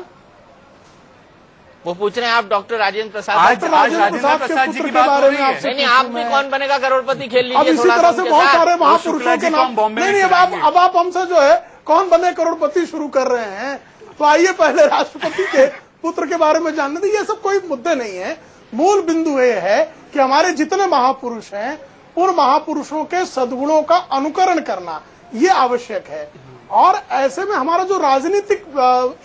वो पूछ रहे हैं आप डॉक्टर राजेंद्र प्रसाद? आज राजेंद्र प्रसाद जी की बात हो रही है। नहीं, आप भी कौन बनेगा करोड़पति खेल लीजिए। अब इसी तरह से बहुत सारे महापुरुषों के नाम। नहीं, अब आप हमसे जो है कौन बने करोड़पति शुरू कर रहे हैं, तो आइए पहले राष्ट्रपति के पुत्र के बारे में जानने दीजिए। ये सब कोई मुद्दे नहीं है। मूल बिंदु ये है कि हमारे जितने महापुरुष हैं उन महापुरुषों के सद्गुणों का अनुकरण करना ये आवश्यक है। और ऐसे में हमारा जो राजनीतिक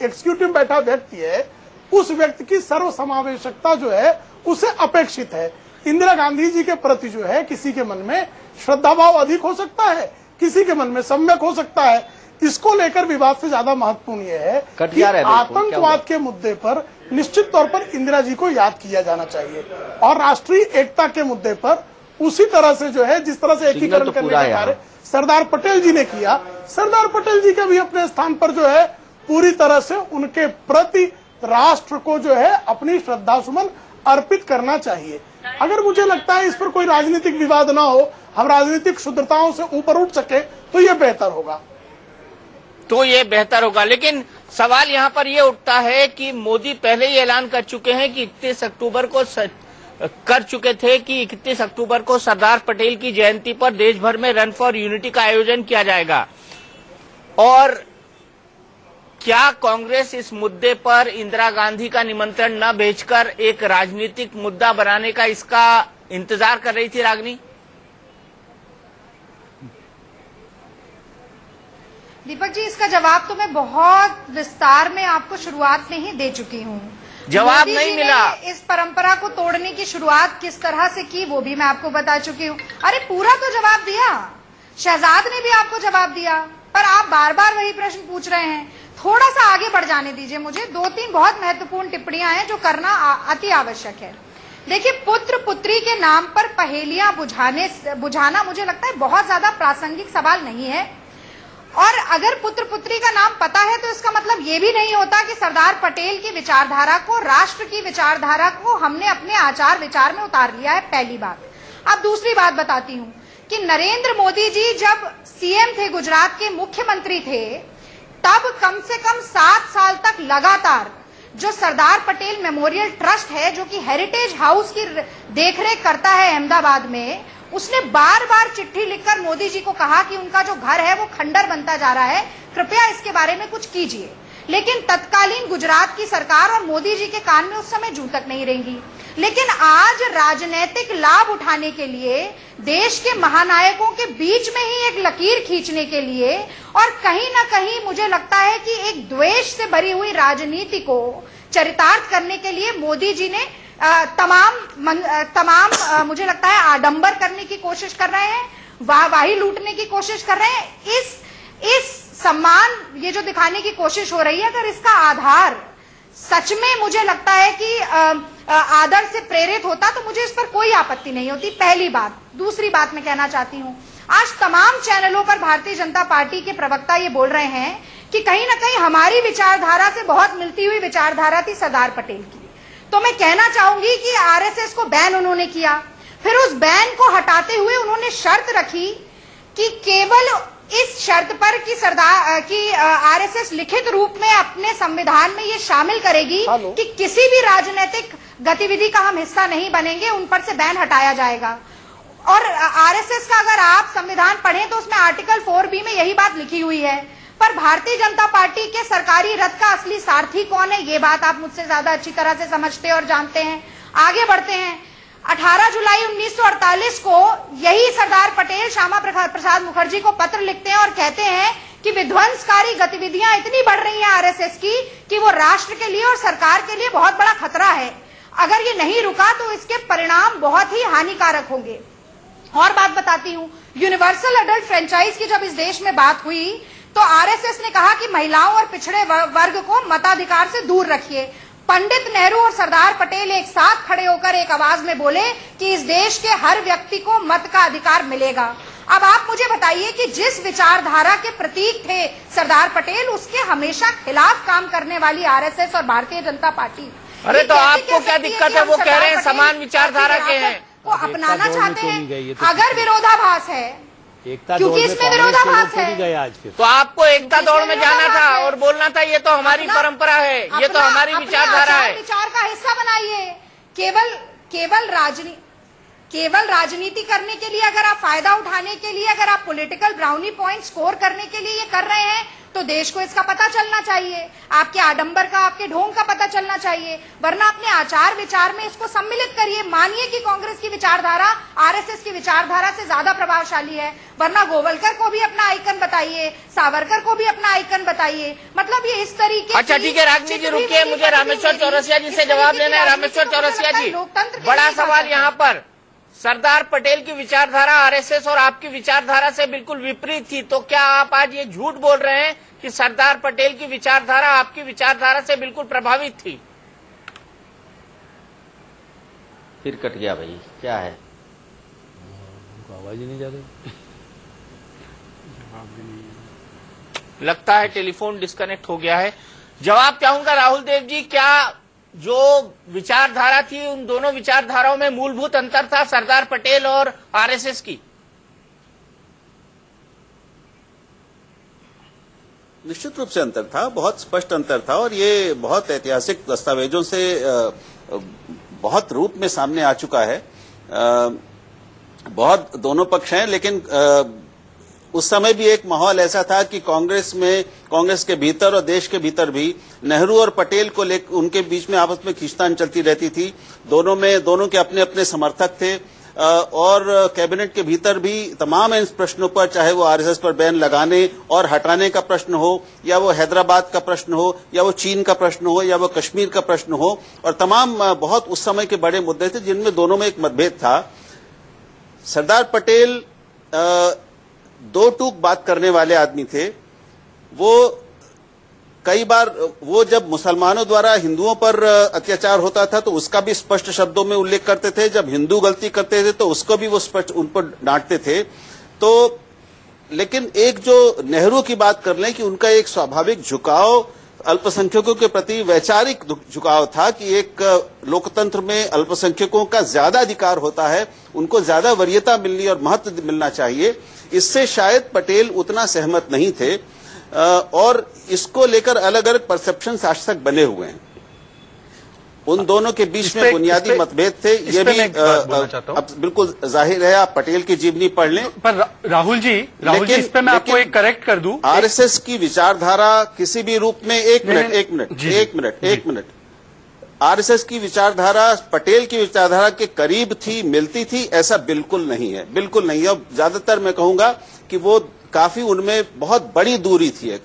एग्जीक्यूटिव बैठा व्यक्ति है, उस व्यक्ति की सर्वसमावेशकता जो है उसे अपेक्षित है। इंदिरा गांधी जी के प्रति जो है किसी के मन में श्रद्धा भाव अधिक हो सकता है, किसी के मन में सम्यक हो सकता है। इसको लेकर विवाद से ज्यादा महत्वपूर्ण यह है कि आतंकवाद के मुद्दे पर निश्चित तौर पर इंदिरा जी को याद किया जाना चाहिए और राष्ट्रीय एकता के मुद्दे पर उसी तरह से जो है जिस तरह से एकीकरण करने का कार्य सरदार पटेल जी ने किया, सरदार पटेल जी का भी अपने स्थान पर जो है पूरी तरह से उनके प्रति राष्ट्र को जो है अपनी श्रद्धा सुमन अर्पित करना चाहिए। अगर मुझे लगता है इस पर कोई राजनीतिक विवाद ना हो, हम राजनीतिक शुद्धताओं से ऊपर उठ सके, तो ये बेहतर होगा। लेकिन सवाल यहाँ पर ये उठता है कि मोदी पहले ही ऐलान कर चुके हैं कि 31 अक्टूबर को सरदार पटेल की जयंती पर देश भर में रन फॉर यूनिटी का आयोजन किया जाएगा। और क्या कांग्रेस इस मुद्दे पर इंदिरा गांधी का निमंत्रण न भेजकर एक राजनीतिक मुद्दा बनाने का इसका इंतजार कर रही थी? रागिनी, दीपक जी, इसका जवाब तो मैं बहुत विस्तार में आपको शुरुआत में ही दे चुकी हूँ। जवाब नहीं मिला। इस परंपरा को तोड़ने की शुरुआत किस तरह से की वो भी मैं आपको बता चुकी हूँ। अरे पूरा तो जवाब दिया, शहजाद ने भी आपको जवाब दिया, पर आप बार बार वही प्रश्न पूछ रहे हैं। थोड़ा सा आगे बढ़ जाने दीजिए मुझे। 2-3 बहुत महत्वपूर्ण टिप्पणियां हैं जो करना अति आवश्यक है। देखिए, पुत्र पुत्री के नाम पर पहेलियां बुझाना मुझे लगता है बहुत ज्यादा प्रासंगिक सवाल नहीं है। और अगर पुत्र पुत्री का नाम पता है तो इसका मतलब ये भी नहीं होता कि सरदार पटेल की विचारधारा को, राष्ट्र की विचारधारा को हमने अपने आचार विचार में उतार लिया है, पहली बात। अब दूसरी बात बताती हूँ कि नरेंद्र मोदी जी जब सीएम थे, गुजरात के मुख्यमंत्री थे, तब कम से कम 7 साल तक लगातार जो सरदार पटेल मेमोरियल ट्रस्ट है, जो कि हेरिटेज हाउस की देखरेख करता है अहमदाबाद में, उसने बार बार चिट्ठी लिखकर मोदी जी को कहा कि उनका जो घर है वो खंडर बनता जा रहा है, कृपया इसके बारे में कुछ कीजिए। लेकिन तत्कालीन गुजरात की सरकार और मोदी जी के कान में उस समय जूं तक नहीं रेंगी। लेकिन आज राजनीतिक लाभ उठाने के लिए, देश के महानायकों के बीच में ही एक लकीर खींचने के लिए और कहीं ना कहीं मुझे लगता है कि एक द्वेष से भरी हुई राजनीति को चरितार्थ करने के लिए मोदी जी ने तमाम मुझे लगता है आडंबर करने की कोशिश कर रहे हैं, वाहवाही लूटने की कोशिश कर रहे हैं। इस सम्मान ये जो दिखाने की कोशिश हो रही है, अगर इसका आधार सच में मुझे लगता है कि आदर से प्रेरित होता तो मुझे इस पर कोई आपत्ति नहीं होती, पहली बात। दूसरी बात मैं कहना चाहती हूं, आज तमाम चैनलों पर भारतीय जनता पार्टी के प्रवक्ता ये बोल रहे हैं कि कहीं ना कहीं हमारी विचारधारा से बहुत मिलती हुई विचारधारा थी सरदार पटेल की। तो मैं कहना चाहूंगी कि आरएसएस को बैन उन्होंने किया, फिर उस बैन को हटाते हुए उन्होंने शर्त रखी कि केवल इस शर्त पर कि आरएसएस लिखित रूप में अपने संविधान में ये शामिल करेगी कि किसी भी राजनीतिक गतिविधि का हम हिस्सा नहीं बनेंगे, उन पर से बैन हटाया जाएगा। और आरएसएस का अगर आप संविधान पढ़ें तो उसमें आर्टिकल 4B में यही बात लिखी हुई है। पर भारतीय जनता पार्टी के सरकारी रथ का असली सारथी कौन है, ये बात आप मुझसे ज्यादा अच्छी तरह से समझते और जानते हैं। आगे बढ़ते हैं। 18 जुलाई 1948 को यही सरदार पटेल श्यामा प्रसाद मुखर्जी को पत्र लिखते हैं और कहते हैं कि विध्वंसकारी गतिविधियां इतनी बढ़ रही हैं आरएसएस की कि वो राष्ट्र के लिए और सरकार के लिए बहुत बड़ा खतरा है। अगर ये नहीं रुका तो इसके परिणाम बहुत ही हानिकारक होंगे। और बात बताती हूं, यूनिवर्सल अडल्ट फ्रेंचाइज की जब इस देश में बात हुई तो आरएसएस ने कहा कि महिलाओं और पिछड़े वर्ग को मताधिकार से दूर रखिए। पंडित नेहरू और सरदार पटेल एक साथ खड़े होकर एक आवाज में बोले कि इस देश के हर व्यक्ति को मत का अधिकार मिलेगा। अब आप मुझे बताइए कि जिस विचारधारा के प्रतीक थे सरदार पटेल, उसके हमेशा खिलाफ काम करने वाली आरएसएस और भारतीय जनता पार्टी, अरे तो आपको क्या दिक्कत है? वो कह रहे हैं समान विचारधारा के हैं, को अपनाना चाहते हैं। अगर विरोधाभास है, क्योंकि इसमें विरोधाभास है, तो आपको एकता दौड़ में जाना था और बोलना था ये तो हमारी परंपरा है, ये तो हमारी विचारधारा है। विचार का हिस्सा बनाइए। केवल राजनीति करने के लिए, अगर आप फायदा उठाने के लिए, अगर आप पॉलिटिकल ब्राउनी पॉइंट स्कोर करने के लिए ये कर रहे हैं तो देश को इसका पता चलना चाहिए, आपके आडंबर का, आपके ढोंग का पता चलना चाहिए। वरना अपने आचार विचार में इसको सम्मिलित करिए। मानिए कि कांग्रेस की विचारधारा आरएसएस की विचारधारा से ज्यादा प्रभावशाली है, वरना गोवलकर को भी अपना आइकन बताइए, सावरकर को भी अपना आइकन बताइए। मतलब ये इस तरीके। अच्छा ठीक है राजनी जी, रुकिए, मुझे रामेश्वर चौरसिया जी से जवाब लेना है। रामेश्वर चौरसिया जी, बड़ा सवाल यहाँ पर, सरदार पटेल की विचारधारा आरएसएस और आपकी विचारधारा से बिल्कुल विपरीत थी, तो क्या आप आज ये झूठ बोल रहे हैं कि सरदार पटेल की विचारधारा आपकी विचारधारा से बिल्कुल प्रभावित थी? फिर कट गया भाई, क्या है? आवाज ही नहीं जा रही। लगता है टेलीफोन डिस्कनेक्ट हो गया है। जवाब चाहूंगा राहुल देव जी, क्या जो विचारधारा थी उन दोनों विचारधाराओं में मूलभूत अंतर था सरदार पटेल और आरएसएस की? निश्चित रूप से अंतर था, बहुत स्पष्ट अंतर था, और ये बहुत ऐतिहासिक दस्तावेजों से बहुत रूप में सामने आ चुका है। बहुत दोनों पक्ष हैं, लेकिन उस समय भी एक माहौल ऐसा था कि कांग्रेस के भीतर और देश के भीतर भी नेहरू और पटेल को लेकर उनके बीच में आपस में खींचतान चलती रहती थी। दोनों के अपने अपने समर्थक थे, और कैबिनेट के भीतर भी तमाम इन प्रश्नों पर, चाहे वो आरएसएस पर बैन लगाने और हटाने का प्रश्न हो, या वो हैदराबाद का प्रश्न हो, या वो चीन का प्रश्न हो, या वो कश्मीर का प्रश्न हो, और तमाम बहुत उस समय के बड़े मुद्दे थे जिनमें दोनों में एक मतभेद था। सरदार पटेल दो टूक बात करने वाले आदमी थे। वो कई बार वो जब मुसलमानों द्वारा हिंदुओं पर अत्याचार होता था तो उसका भी स्पष्ट शब्दों में उल्लेख करते थे, जब हिंदू गलती करते थे तो उसको भी वो स्पष्ट उन पर डांटते थे। तो लेकिन एक जो नेहरू की बात कर लें कि उनका एक स्वाभाविक झुकाव अल्पसंख्यकों के प्रति वैचारिक झुकाव था कि एक लोकतंत्र में अल्पसंख्यकों का ज्यादा अधिकार होता है, उनको ज्यादा वरीयता मिलनी और महत्व मिलना चाहिए। इससे शायद पटेल उतना सहमत नहीं थे, और इसको लेकर अलग अलग परसेप्शन आज तक बने हुए हैं। उन दोनों के बीच में बुनियादी मतभेद थे। ये भी अब बिल्कुल जाहिर है, आप पटेल की जीवनी पढ़ लें। पर राहुल जी इस पे मैं आपको एक करेक्ट कर दूं। आरएसएस की विचारधारा किसी भी रूप में एक मिनट आरएसएस की विचारधारा पटेल की विचारधारा के करीब थी, मिलती थी, ऐसा बिल्कुल नहीं है, बिल्कुल नहीं है। अब ज्यादातर मैं कहूंगा कि वो काफी उनमें बहुत बड़ी दूरी थी, एक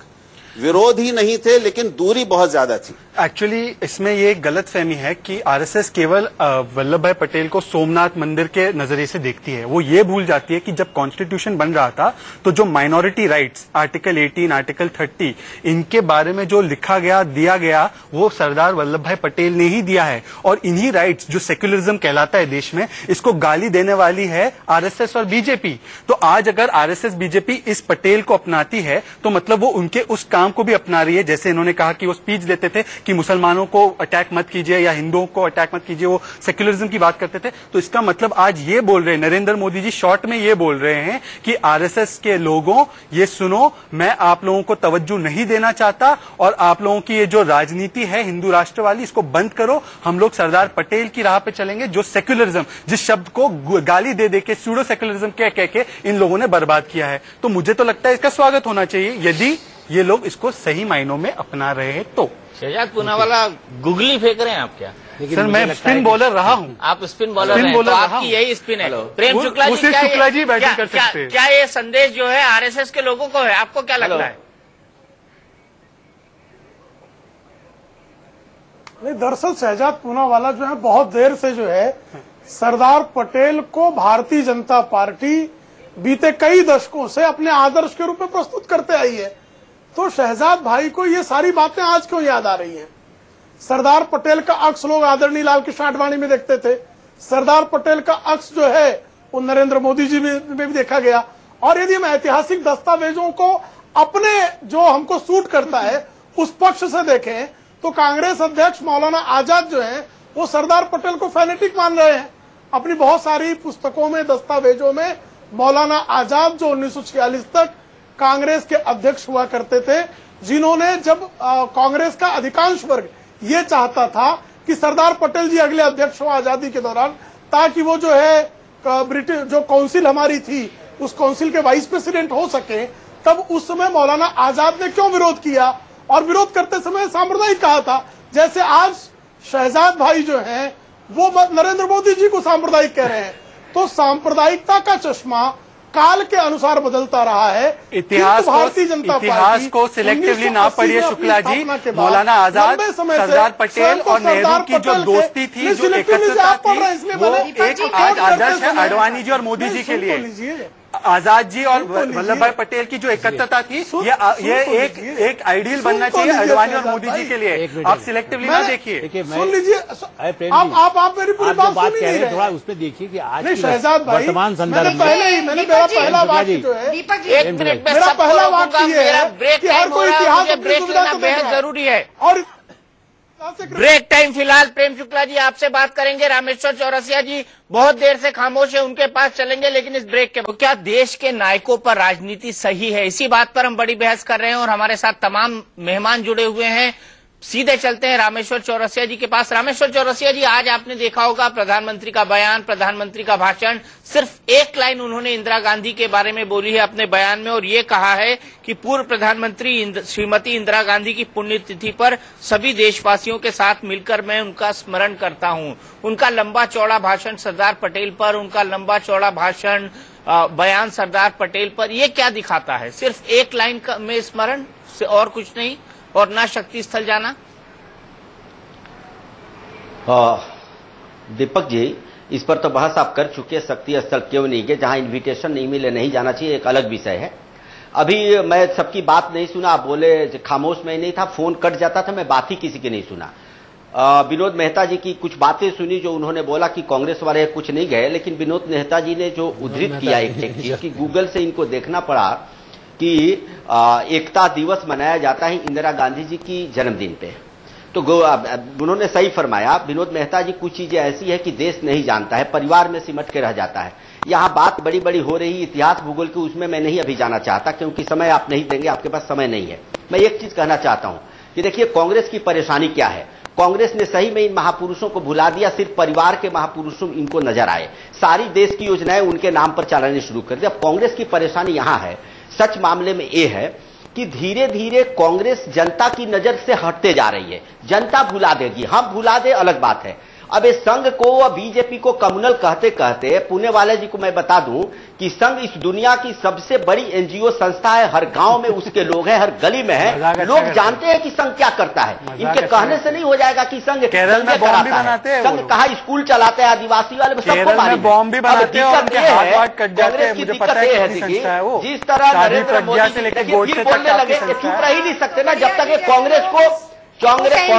विरोध ही नहीं थे लेकिन दूरी बहुत ज्यादा थी। एक्चुअली इसमें ये गलतफहमी है कि आरएसएस केवल वल्लभ भाई पटेल को सोमनाथ मंदिर के नजरिए से देखती है। वो ये भूल जाती है कि जब कॉन्स्टिट्यूशन बन रहा था तो जो माइनॉरिटी राइट्स आर्टिकल 18, आर्टिकल 30 इनके बारे में जो लिखा गया, दिया गया, वो सरदार वल्लभ भाई पटेल ने ही दिया है। और इन्हीं राइट्स जो सेक्युलरिज्म कहलाता है देश में, इसको गाली देने वाली है आरएसएस और बीजेपी। तो आज अगर आरएसएस बीजेपी इस पटेल को अपनाती है तो मतलब वो उनके उस काम को भी अपना रही है। जैसे इन्होंने कहा कि वो स्पीच देते थे कि मुसलमानों को अटैक मत कीजिए या हिंदुओं को अटैक मत कीजिए, वो सेक्युलरिज्म की बात करते थे। तो इसका मतलब आज ये बोल रहे हैं नरेंद्र मोदी जी, शॉर्ट में ये बोल रहे हैं कि आरएसएस के लोगों ये सुनो, मैं आप लोगों को तवज्जो नहीं देना चाहता और आप लोगों की ये जो राजनीति है हिंदू राष्ट्र वाली, इसको बंद करो। हम लोग सरदार पटेल की राह पे चलेंगे, जो सेक्युलरिज्म, जिस शब्द को गाली दे दे के सूडो सेक्युलरिज्म कह के इन लोगों ने बर्बाद किया है। तो मुझे तो लगता है इसका स्वागत होना चाहिए यदि ये लोग इसको सही मायनों में अपना रहे हैं तो। शहजाद पूनावाला गुगली फेंक रहे हैं आप क्या? सर मैं स्पिन बॉलर रहा हूं। आप स्पिन बॉलर हैं, तो आपकी यही स्पिन है। प्रेम शुक्ला जी बैटिंग कर सकते हैं। क्या ये संदेश जो है आरएसएस के लोगों को है, आपको क्या लगता है? नहीं, दरअसल शहजाद पूनावाला जो है बहुत देर से जो है सरदार पटेल को भारतीय जनता पार्टी बीते कई दशकों से अपने आदर्श के रूप में प्रस्तुत करते आई है। तो शहजाद भाई को ये सारी बातें आज क्यों याद आ रही हैं? सरदार पटेल का अक्स लोग आदरणीय लाल कृष्ण आडवाणी में देखते थे, सरदार पटेल का अक्स जो है वो नरेंद्र मोदी जी में भी देखा गया। और यदि हम ऐतिहासिक दस्तावेजों को अपने जो हमको सूट करता है उस पक्ष से देखें तो कांग्रेस अध्यक्ष मौलाना आजाद जो है वो सरदार पटेल को फैनेटिक मान रहे हैं। अपनी बहुत सारी पुस्तकों में, दस्तावेजों में मौलाना आजाद जो 1946 तक कांग्रेस के अध्यक्ष हुआ करते थे, जिन्होंने जब कांग्रेस का अधिकांश वर्ग ये चाहता था कि सरदार पटेल जी अगले अध्यक्ष हो आजादी के दौरान, ताकि वो जो है ब्रिटिश जो काउंसिल हमारी थी उस काउंसिल के वाइस प्रेसिडेंट हो सके, तब उस समय मौलाना आजाद ने क्यों विरोध किया? और विरोध करते समय सांप्रदायिक कहा था। जैसे आज शहजाद भाई जो हैं वो नरेंद्र मोदी जी को सांप्रदायिक कह रहे हैं। तो सांप्रदायिकता का चश्मा काल के अनुसार बदलता रहा है। इतिहास को सिलेक्टिवली ना पढ़िए शुक्ला जी। मौलाना आजाद, सरदार पटेल और नेहरू की जो दोस्ती थी, जो एकत्रता थी, वो एक आज आदर्श है आडवाणी जी और मोदी जी के लिए। आजाद जी और वल्लभ भाई पटेल की जो एकत्रता थी, ये एक आइडियल बनना चाहिए आडवाणी और मोदी जी के लिए। आप सिलेक्टिवली ना देखिए। सुन लीजिए, आप मेरी पूरी बात सुन नहीं रहे। थोड़ा उसमें देखिए कि आज शहजाद भाई, वर्तमान संदर्भ में मैंने मेरा पहला वाक्य जो है, एक मिनट में मेरा पहला वाक्य ये है कि हर कोई इतिहास ब्रेक लेना बेहद जरूरी है। और ब्रेक टाइम फिलहाल। प्रेम शुक्ला जी आपसे बात करेंगे, रामेश्वर चौरसिया जी बहुत देर से खामोश है, उनके पास चलेंगे, लेकिन इस ब्रेक के क्या देश के नायकों पर राजनीति सही है? इसी बात पर हम बड़ी बहस कर रहे हैं और हमारे साथ तमाम मेहमान जुड़े हुए हैं। सीधे चलते हैं रामेश्वर चौरसिया जी के पास। रामेश्वर चौरसिया जी, आज आपने देखा होगा प्रधानमंत्री का बयान, प्रधानमंत्री का भाषण, सिर्फ एक लाइन उन्होंने इंदिरा गांधी के बारे में बोली है अपने बयान में और ये कहा है कि पूर्व प्रधानमंत्री श्रीमती इंदिरा गांधी की पुण्यतिथि पर सभी देशवासियों के साथ मिलकर मैं उनका स्मरण करता हूं। उनका लंबा चौड़ा भाषण सरदार पटेल पर, उनका लंबा चौड़ा भाषण बयान सरदार पटेल पर, ये क्या दिखाता है? सिर्फ एक लाइन में स्मरण से और कुछ नहीं, और ना शक्ति स्थल जाना? दीपक जी, इस पर तो बहस आप कर चुके, शक्ति स्थल क्यों नहीं गए, जहां इनविटेशन नहीं मिले नहीं जाना चाहिए, एक अलग विषय है। अभी मैं सबकी बात नहीं सुना, आप बोले खामोश में नहीं था, फोन कट जाता था, मैं बात ही किसी की नहीं सुना। विनोद मेहता जी की कुछ बातें सुनी जो उन्होंने बोला कि कांग्रेस वाले कुछ नहीं गए, लेकिन विनोद मेहता जी ने जो उद्धृत किया एक चीज कि गूगल से इनको देखना पड़ा कि एकता दिवस मनाया जाता है इंदिरा गांधी जी की जन्मदिन पे। तो उन्होंने सही फरमाया विनोद मेहता जी, कुछ चीजें ऐसी है कि देश नहीं जानता है, परिवार में सिमट के रह जाता है। यहाँ बात बड़ी बड़ी हो रही इतिहास भूगोल की, उसमें मैं नहीं अभी जाना चाहता क्योंकि समय आप नहीं देंगे, आपके पास समय नहीं है। मैं एक चीज कहना चाहता हूं कि देखिए कांग्रेस की परेशानी क्या है। कांग्रेस ने सही में इन महापुरुषों को भुला दिया, सिर्फ परिवार के महापुरुषों इनको नजर आए, सारी देश की योजनाएं उनके नाम पर चलानी शुरू कर दी। अब कांग्रेस की परेशानी यहां है, सच मामले में यह है कि धीरे धीरे कांग्रेस जनता की नजर से हटते जा रही है। जनता भुला देगी, हम भुला दे अलग बात है। अब इस संघ को और बीजेपी को कम्युनल कहते कहते पुणे वाले जी को मैं बता दूं कि संघ इस दुनिया की सबसे बड़ी एनजीओ संस्था है। हर गांव में उसके लोग हैं, हर गली में है, लोग जानते हैं कि संघ क्या करता है। इनके कहने से नहीं हो जाएगा कि संघ कराता है। संघ कहा स्कूल चलाते हैं आदिवासी वाले, सबको मारेंगे। बॉम्ब भी बनाते हैं और उनके हाथ कट जाते हैं। मुझे पता है जिस तरह नरेंद्र मोदी फिर बोलने लगे, चुप रह ही नहीं सकते ना जब तक कांग्रेस को जब तक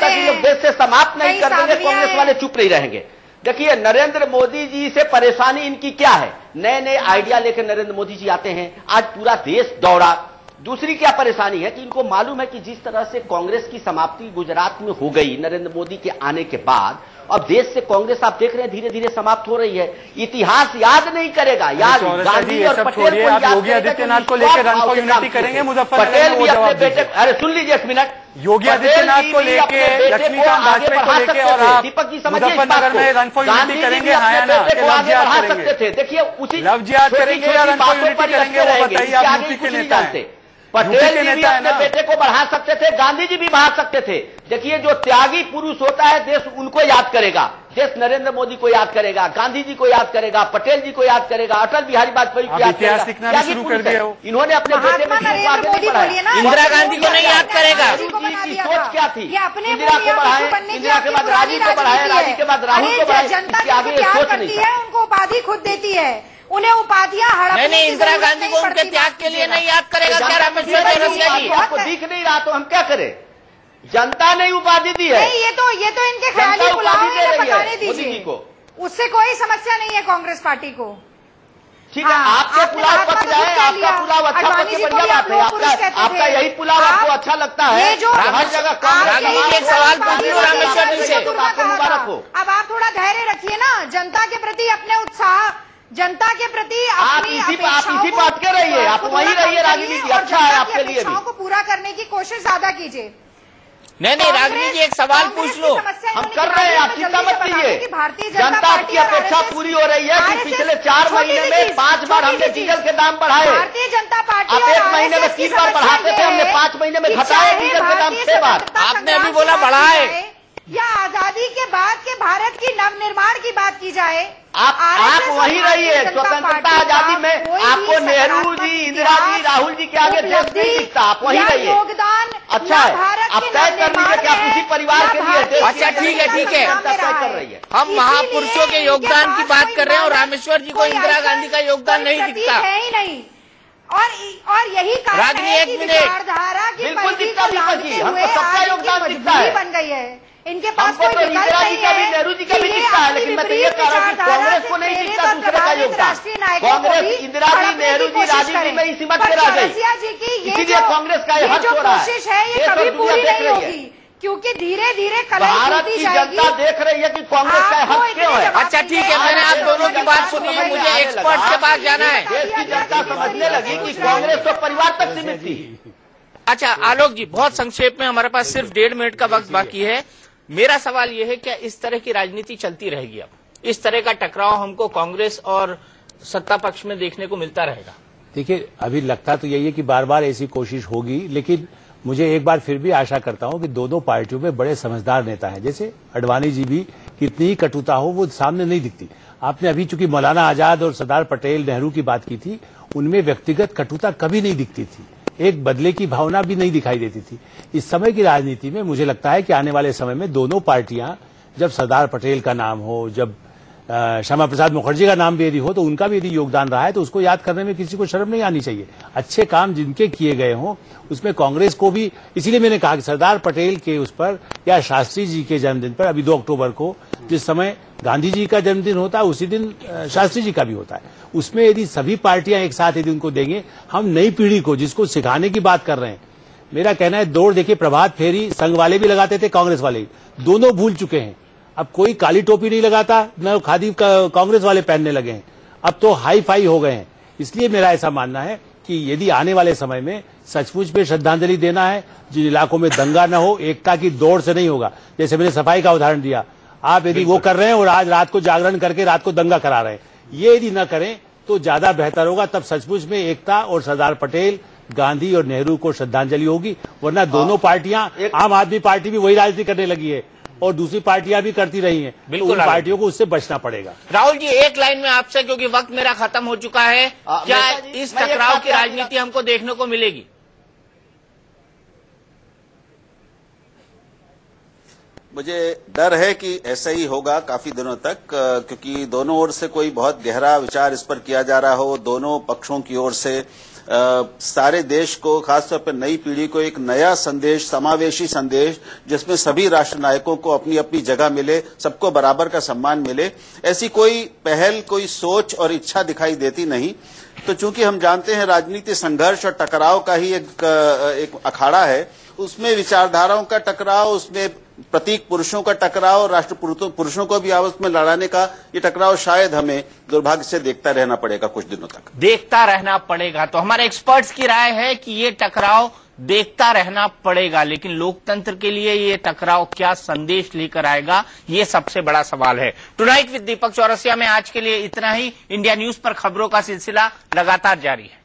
ये लोग देश से समाप्त नहीं कर देंगे, कांग्रेस वाले चुप नहीं रहेंगे। देखिए नरेंद्र मोदी जी से परेशानी इनकी क्या है, नए नए आइडिया लेकर नरेंद्र मोदी जी आते हैं, आज पूरा देश दौड़ा। दूसरी क्या परेशानी है कि इनको मालूम है कि जिस तरह से कांग्रेस की समाप्ति गुजरात में हो गई नरेंद्र मोदी के आने के बाद, अब देश से कांग्रेस आप देख रहे हैं धीरे धीरे समाप्त हो रही है। इतिहास याद नहीं करेगा, याद गांधी और पटेल को याद योगी आदित्यनाथ को लेकर रन फॉर यूनिटी करेंगे मुजफ्फरनगर। पटेल भी अपने बेटे, अरे सुन लीजिए एक मिनट, योगी आदित्यनाथ को लेके, लक्ष्मीकांत वाजपेयी को लेके और आप मुजफ्फरनगर में रन फॉर यूनिटी करेंगे, हाँ या ना, लव जिहाद करेंगे। देखिए उसी लव जिहाद करेंगे या रन फॉर यूनिटी करेंगे, वो बताइए। आप यूपी के नेता हैं, पटेल जी भी अपने बेटे को बढ़ा सकते थे, गांधी जी भी बढ़ा सकते थे। देखिए जो त्यागी पुरुष होता है देश उनको याद करेगा, देश नरेंद्र मोदी को याद करेगा, गांधी जी को याद करेगा, पटेल जी को याद करेगा, अटल बिहारी वाजपेयी को याद करेगा। शुरू कर दिया इन्होंने अपने बेटे को इंदिरा गांधी को नहीं याद करेगा। सोच क्या थी, इंदिरा को बढ़ाए, इंदिरा के बाद राजीव को बढ़ाए, राजीव के बाद राहुल को बढ़ाए, इसके आगे सोच नहीं था। उनको उपाधि खुद देती है, उन्हें उपाधियां हड़पने नहीं, इंदिरा गांधी को उनके त्याग के लिए नहीं याद करेगा क्या रामेश्वर चौरसिया जी? आपको दिख नहीं रहा तो हम क्या करें, जनता ने उपाधि दी है। नहीं, ये तो इनके ख्याली पुलाव में पकाने दीजिए, उससे कोई समस्या नहीं है कांग्रेस पार्टी को। ठीक है, आपका पुलाव पक जाए, आपका पुलाव अच्छा पके, बढ़िया बात है। आपका यही पुलाव आपको अच्छा लगता है, हर जगह कांग्रेस। एक सवाल पूछ लो रामेश्वर जी से, आपको मुबारक हो। अब आप थोड़ा धैर्य रखिए ना, जनता के प्रति अपने उत्साह, जनता के प्रति आप इसी पर अटके रहिए, आप वहीं रहिए। राजनीति अच्छा है आपके लिए भी, को पूरा करने की कोशिश ज्यादा कीजिए। नहीं रागिनी जी एक सवाल पूछ लो, हम कर रहे हैं, आप चिंता मत कीजिए। जनता की अपेक्षा पूरी हो रही है कि पिछले 4 महीने में 5 बार हमने डीजल के दाम बढ़ाए। भारतीय जनता पार्टी आप 1 महीने में 3 बार बढ़ाते थे, हमने 5 महीने में घटाए डीजल के दाम 6 बार। आपने अभी बोला बढ़ाए। या आजादी के बाद के भारत की नवनिर्माण की बात की जाए, आप वहीं रहिए। स्वतंत्रता आजादी में आपको नेहरू जी, इंदिरा जी, राहुल जी के आगे देश नहीं दिखता, आप वहीं रहिए। योगदान अच्छा है, आप तय कर लीजिए कि आप उसी परिवार के लिए। अच्छा ठीक है, हम महापुरुषों के योगदान की बात कर रहे हैं और रामेश्वर जी को इंदिरा गांधी का योगदान नहीं दिखता है ही नहीं। और यही कारण है कि विचारधारा की बिल्कुल दिखता भी, हमको सबका योगदान दिखता है, बन गई है। इनके पास कोई विकल्प नहीं है। नेहरू जी का भी दिखता है, लेकिन मैं तो ये कह रहा हूँ कि कांग्रेस को नहीं दिखता दूसरे का योगदान। कांग्रेस इंदिरा जी, नेहरू जी, राजीव जी में ही सिमट के रह गई, इसीलिए कांग्रेस का ये हर्ष हो रहा है। कोशिश है ये कभी पूरी नहीं होगी, क्योंकि धीरे धीरे भारत की जनता देख रही है कि कांग्रेस का हर्ष क्यों है। अच्छा ठीक है, मैंने आप दोनों की बात सुनी है, मुझे एक्सपर्ट के पास जाना है। देश की जनता समझने लगी कि कांग्रेस तो परिवार तक सीमित थी। अच्छा आलोक जी, बहुत संक्षेप में, हमारे पास सिर्फ 1.5 मिनट का वक्त बाकी है। मेरा सवाल यह है, क्या इस तरह की राजनीति चलती रहेगी? अब इस तरह का टकराव हमको कांग्रेस और सत्ता पक्ष में देखने को मिलता रहेगा? देखिए, अभी लगता तो यही है कि बार बार ऐसी कोशिश होगी, लेकिन मुझे एक बार फिर भी आशा करता हूं कि दोनों पार्टियों में बड़े समझदार नेता हैं। जैसे अडवाणी जी भी, कितनी ही कटुता हो वो सामने नहीं दिखती। आपने अभी चूंकि मौलाना आजाद और सरदार पटेल, नेहरू की बात की थी, उनमें व्यक्तिगत कटुता कभी नहीं दिखती थी, एक बदले की भावना भी नहीं दिखाई देती थी। इस समय की राजनीति में मुझे लगता है कि आने वाले समय में दोनों पार्टियां, जब सरदार पटेल का नाम हो, जब श्यामा प्रसाद मुखर्जी का नाम भी यदि हो, तो उनका भी यदि योगदान रहा है तो उसको याद करने में किसी को शर्म नहीं आनी चाहिए। अच्छे काम जिनके किए गए हों उसमें कांग्रेस को भी, इसीलिए मैंने कहा कि सरदार पटेल के उस पर या शास्त्री जी के जन्मदिन पर, अभी 2 अक्टूबर को जिस समय गांधी जी का जन्मदिन होता है उसी दिन शास्त्री जी का भी होता है, उसमें यदि सभी पार्टियां एक साथ यदि उनको देंगे, हम नई पीढ़ी को जिसको सिखाने की बात कर रहे हैं, मेरा कहना है दौड़, देखिए प्रभात फेरी संघ वाले भी लगाते थे, कांग्रेस वाले भी, दोनों भूल चुके हैं। अब कोई काली टोपी नहीं लगाता, न खादी कांग्रेस वाले पहनने लगे हैं, अब तो हाई फाई हो गए हैं। इसलिए मेरा ऐसा मानना है कि यदि आने वाले समय में सचमुच में श्रद्धांजलि देना है, जिन इलाकों में दंगा न हो, एकता की दौड़ से नहीं होगा। जैसे मैंने सफाई का उदाहरण दिया, आप यदि वो कर रहे हैं और आज रात को जागरण करके रात को दंगा करा रहे हैं, ये यदि न करें तो ज्यादा बेहतर होगा। तब सचमुच में एकता और सरदार पटेल, गांधी और नेहरू को श्रद्धांजलि होगी। वरना दोनों पार्टियां, आम आदमी पार्टी भी वही राजनीति करने लगी है, और दूसरी पार्टियां भी करती रही हैं। बिल्कुल, तो पार्टियों को उससे बचना पड़ेगा। राहुल जी, एक लाइन में आपसे, क्योंकि वक्त मेरा खत्म हो चुका है, क्या इस टकराव की राजनीति हमको देखने को मिलेगी? मुझे डर है कि ऐसा ही होगा काफी दिनों तक, क्योंकि दोनों ओर से कोई बहुत गहरा विचार इस पर किया जा रहा हो, दोनों पक्षों की ओर से सारे देश को, खासतौर पर नई पीढ़ी को एक नया संदेश, समावेशी संदेश, जिसमें सभी राष्ट्र नायकों को अपनी अपनी जगह मिले, सबको बराबर का सम्मान मिले, ऐसी कोई पहल, कोई सोच और इच्छा दिखाई देती नहीं। तो चूंकि हम जानते हैं राजनीति संघर्ष और टकराव का ही एक अखाड़ा है, उसमें विचारधाराओं का टकराव, उसमें प्रतीक पुरुषों का टकराव, राष्ट्र पुरुषों को भी आपस में लड़ाने का ये टकराव शायद हमें दुर्भाग्य से देखता रहना पड़ेगा, कुछ दिनों तक देखता रहना पड़ेगा। तो हमारे एक्सपर्ट्स की राय है कि ये टकराव देखता रहना पड़ेगा, लेकिन लोकतंत्र के लिए ये टकराव क्या संदेश लेकर आएगा, ये सबसे बड़ा सवाल है। टुनाइट विद दीपक चौरसिया में आज के लिए इतना ही। इंडिया न्यूज पर खबरों का सिलसिला लगातार जारी है।